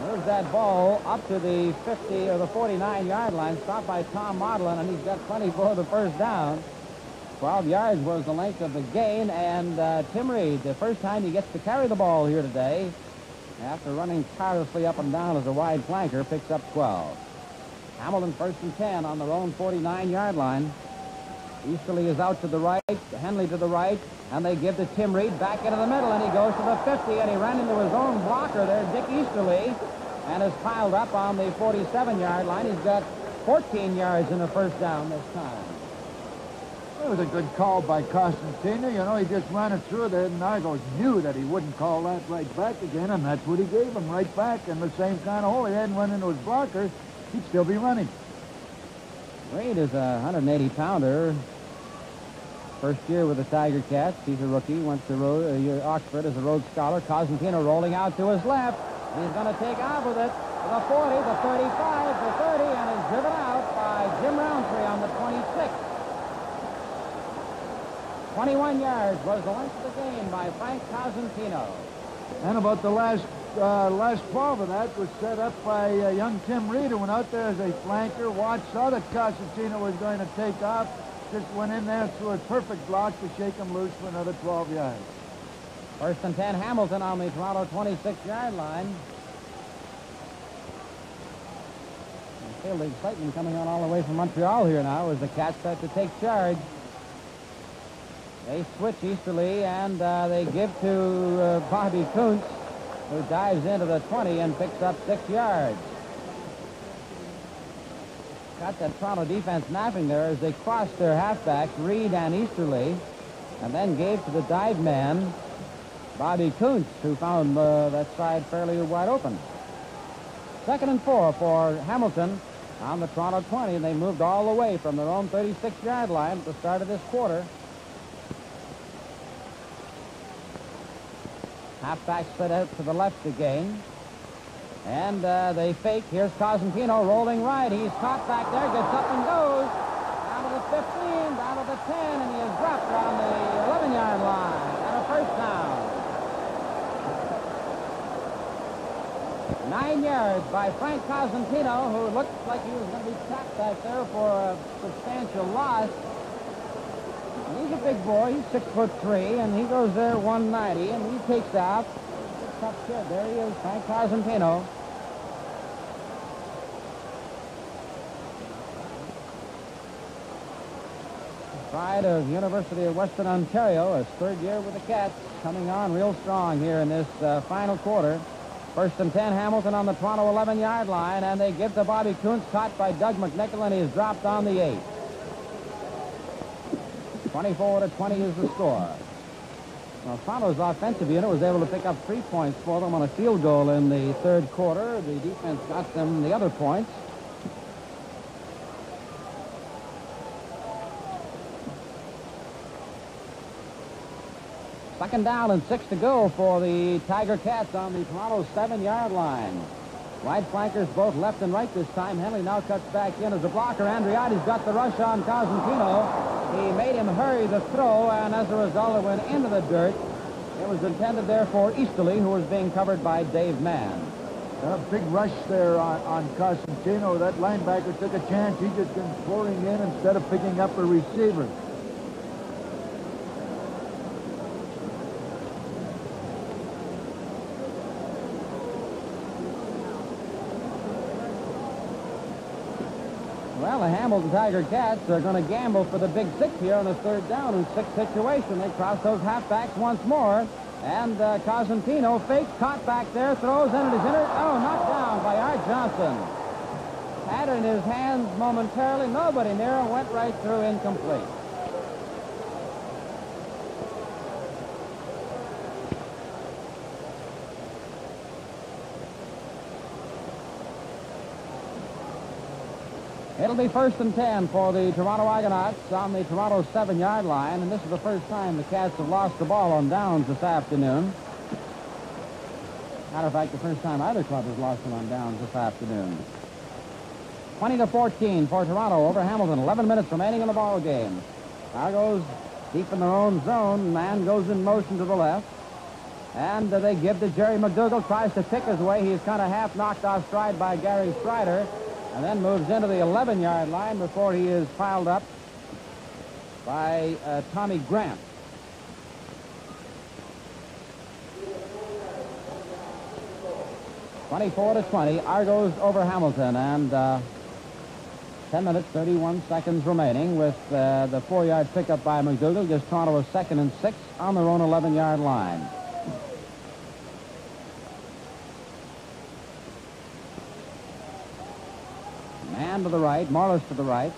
moves that ball up to the 50 or the 49-yard line, stopped by Tom Maudlin, and he's got plenty for the first down. 12 yards was the length of the gain, and Tim Reed, the first time he gets to carry the ball here today, after running tirelessly up and down as a wide flanker, picks up 12. Hamilton 1st and 10 on their own 49-yard line. Easterly is out to the right, Henley to the right, and they give to Tim Reed back into the middle, and he goes to the 50, and he ran into his own blocker there, Dick Easterly, and is piled up on the 47-yard line. He's got 14 yards in the first down this time. It was a good call by Cosentino. You know, he just ran it through there, and Argos knew that he wouldn't call that right back again, and that's what he gave him, right back in the same kind of hole. He hadn't run into his blocker. He'd still be running. Reed is a 180-pounder. First year with the Tiger Cats. He's a rookie. Went to Oxford as a Rhodes Scholar. Cosentino rolling out to his left. He's going to take off with it to the 40, the 35, the 30, and is driven out by Jim Roundtree on the 26. 21 yards was the length of the game by Frank Cosentino. And about the last 12 of that was set up by young Tim Reed, who went out there as a flanker, watched, saw that Cosentino was going to take off, just went in there and threw a perfect block to shake him loose for another 12 yards. First and 10, Hamilton on the Toronto 26-yard line. I feel the excitement coming on all the way from Montreal here now as the Cats start to take charge. They switch easterly, and they give to Bobby Kuntz, who dives into the 20 and picks up 6 yards. Got that Toronto defense napping there as they crossed their halfbacks, Reed and Easterly, and then gave to the dive man, Bobby Kuntz, who found that side fairly wide open. 2nd and 4 for Hamilton on the Toronto 20, and they moved all the way from their own 36-yard line at the start of this quarter. Halfback split out to the left again. And they fake. Here's Cosentino rolling right. He's caught back there, gets up and goes. Down to the 15, down to the 10, and he is dropped on the 11-yard line. And a first down. 9 yards by Frank Cosentino, who looked like he was going to be tapped back there for a substantial loss. He's a big boy. He's 6'3", and he goes there 190, and he takes off. Tough kid. There he is, Frank Cosentino. Pride of University of Western Ontario, his 3rd year with the Cats, coming on real strong here in this final quarter. 1st and 10, Hamilton on the Toronto 11-yard line, and they give to Bobby Kuntz, caught by Doug McNichol, and he's dropped on the 8. 24-20 is the score. Well, Toronto's offensive unit was able to pick up 3 points for them on a field goal in the 3rd quarter. The defense got them the other points. Second down and 6 to go for the Tiger Cats on the Toronto 7-yard line. Wide flankers both left and right this time. Henley now cuts back in as a blocker. Andreotti's got the rush on Cosentino. He made him hurry the throw, and as a result, it went into the dirt. It was intended there for Easterly, who was being covered by Dave Mann. A big rush there on Cosentino. That linebacker took a chance. He just been pouring in instead of picking up a receiver. Well, the Hamilton Tiger Cats are going to gamble for the big 6 here on a 3rd down and 6 situation. They cross those halfbacks once more. And Cosentino fakes, caught back there, throws, and it is knocked down by Art Johnson. Had it in his hands momentarily. Nobody near him, went right through, incomplete. It'll be 1st and 10 for the Toronto Argonauts on the Toronto 7-yard line, and this is the first time the Cats have lost the ball on downs this afternoon. Matter of fact, the first time either club has lost them on downs this afternoon. 20-14 for Toronto over Hamilton. 11 minutes remaining in the ball game. Argos deep in their own zone. Man goes in motion to the left. And they give to Jerry McDougall. Tries to pick his way. He's kind of half knocked off stride by Gary Strider. And then moves into the 11-yard line before he is piled up by Tommy Grant. (24-20), Argos over Hamilton, and 10 minutes, 31 seconds remaining with the 4-yard pickup by McDougall. Gives Toronto a 2nd and 6 on their own 11-yard line. Man to the right, Morris to the right.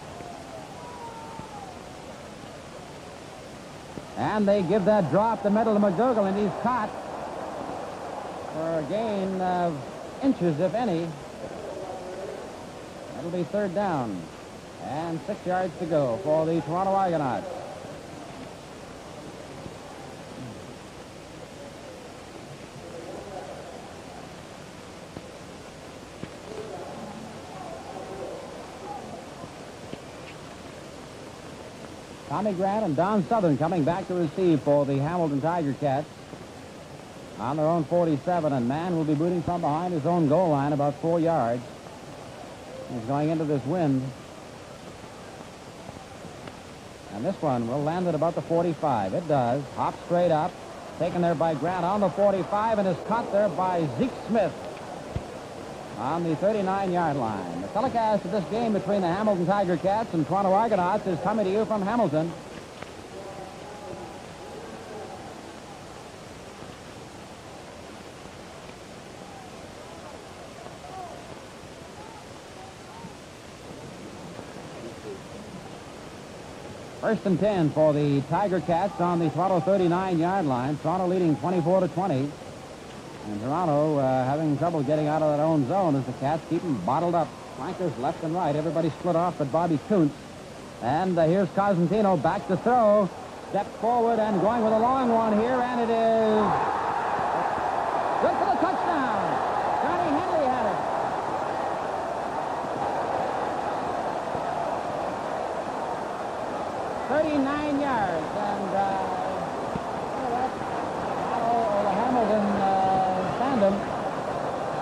And they give that drop the middle to McDougall, and he's caught for a gain of inches, if any. That'll be 3rd down. And 6 yards to go for the Toronto Argonauts. Tommy Grant and Don Southern coming back to receive for the Hamilton Tiger Cats on their own 47, and Mann will be booting from behind his own goal line about 4 yards. He's going into this wind. And this one will land at about the 45. It does. Hop straight up. Taken there by Grant on the 45 and is caught there by Zeke Smith on the 39-yard line. The telecast of this game between the Hamilton Tiger Cats and Toronto Argonauts is coming to you from Hamilton. First and 10 for the Tiger Cats on the Toronto 39-yard line. Toronto leading 24-20. And Toronto having trouble getting out of their own zone as the Cats keep them bottled up. Flankers left and right. Everybody split off but Bobby Kuntz. And here's Cosentino back to throw. Step forward and going with a long one here. And it is good for the touchdown. Johnny Henley had it. .39 yards, and the Hamilton tandem.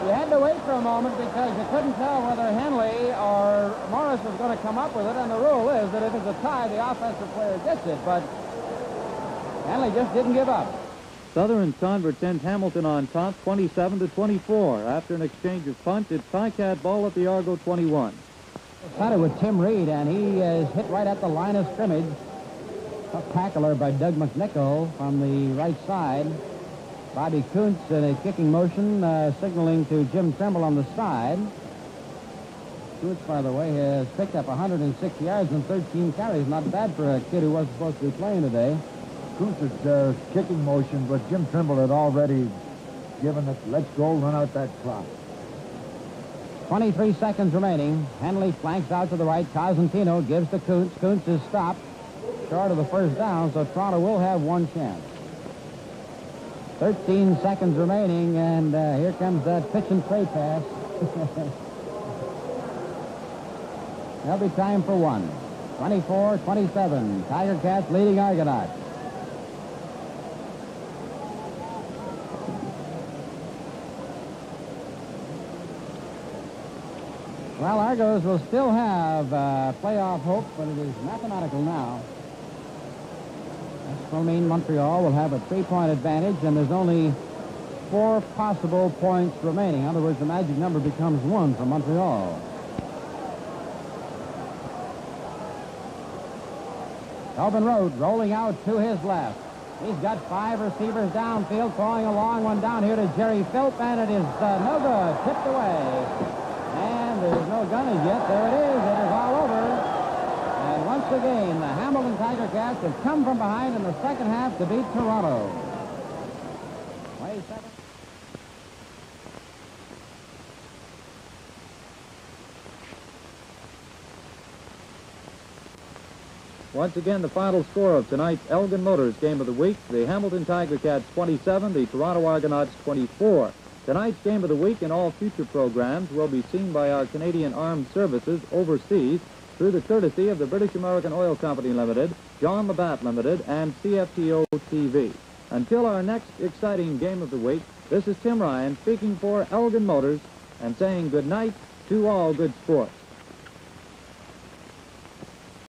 You had to wait for a moment because you couldn't tell whether Henley or Morris was going to come up with it, and the rule is that if it's a tie, the offensive player gets it, but Henley just didn't give up. Southern convert sends Hamilton on top 27-24. After an exchange of punts, it's Ticat ball at the Argo 21. Started with Tim Reed, and he is hit right at the line of scrimmage. Tough tackler by Doug McNichol from the right side. Bobby Kuntz in a kicking motion, signaling to Jim Trimble on the side. Kuntz, by the way, has picked up 106 yards and 13 carries. Not bad for a kid who wasn't supposed to be playing today. Kuntz's kicking motion, but Jim Trimble had already given it, let's go, run out that clock. 23 seconds remaining. Henley flanks out to the right. Cosentino gives to Kuntz. Kuntz is stopped short of the first down, so Toronto will have one chance. 13 seconds remaining, and here comes that pitch and play pass. There'll be time for one. 24-27. Tiger Cats leading Argonauts. Well, Argos will still have playoff hope, but it is mathematical now. This will mean Montreal will have a 3-point advantage, and there's only 4 possible points remaining. In other words, the magic number becomes 1 for Montreal. Tobin Road rolling out to his left. He's got 5 receivers downfield, throwing a long one down here to Jerry Philp, and it is no good, tipped away. And there's no gun as yet. There it is. It is all over. And once again, the Hamilton Tiger Cats have come from behind in the second half to beat Toronto. 20 seconds. Once again, the final score of tonight's Elgin Motors Game of the Week. The Hamilton Tiger Cats 27, the Toronto Argonauts 24. Tonight's Game of the Week and all future programs will be seen by our Canadian Armed Services overseas through the courtesy of the British American Oil Company Limited, John Labatt Limited, and CFTO TV. Until our next exciting Game of the Week, this is Tim Ryan speaking for Elgin Motors and saying good night to all good sport.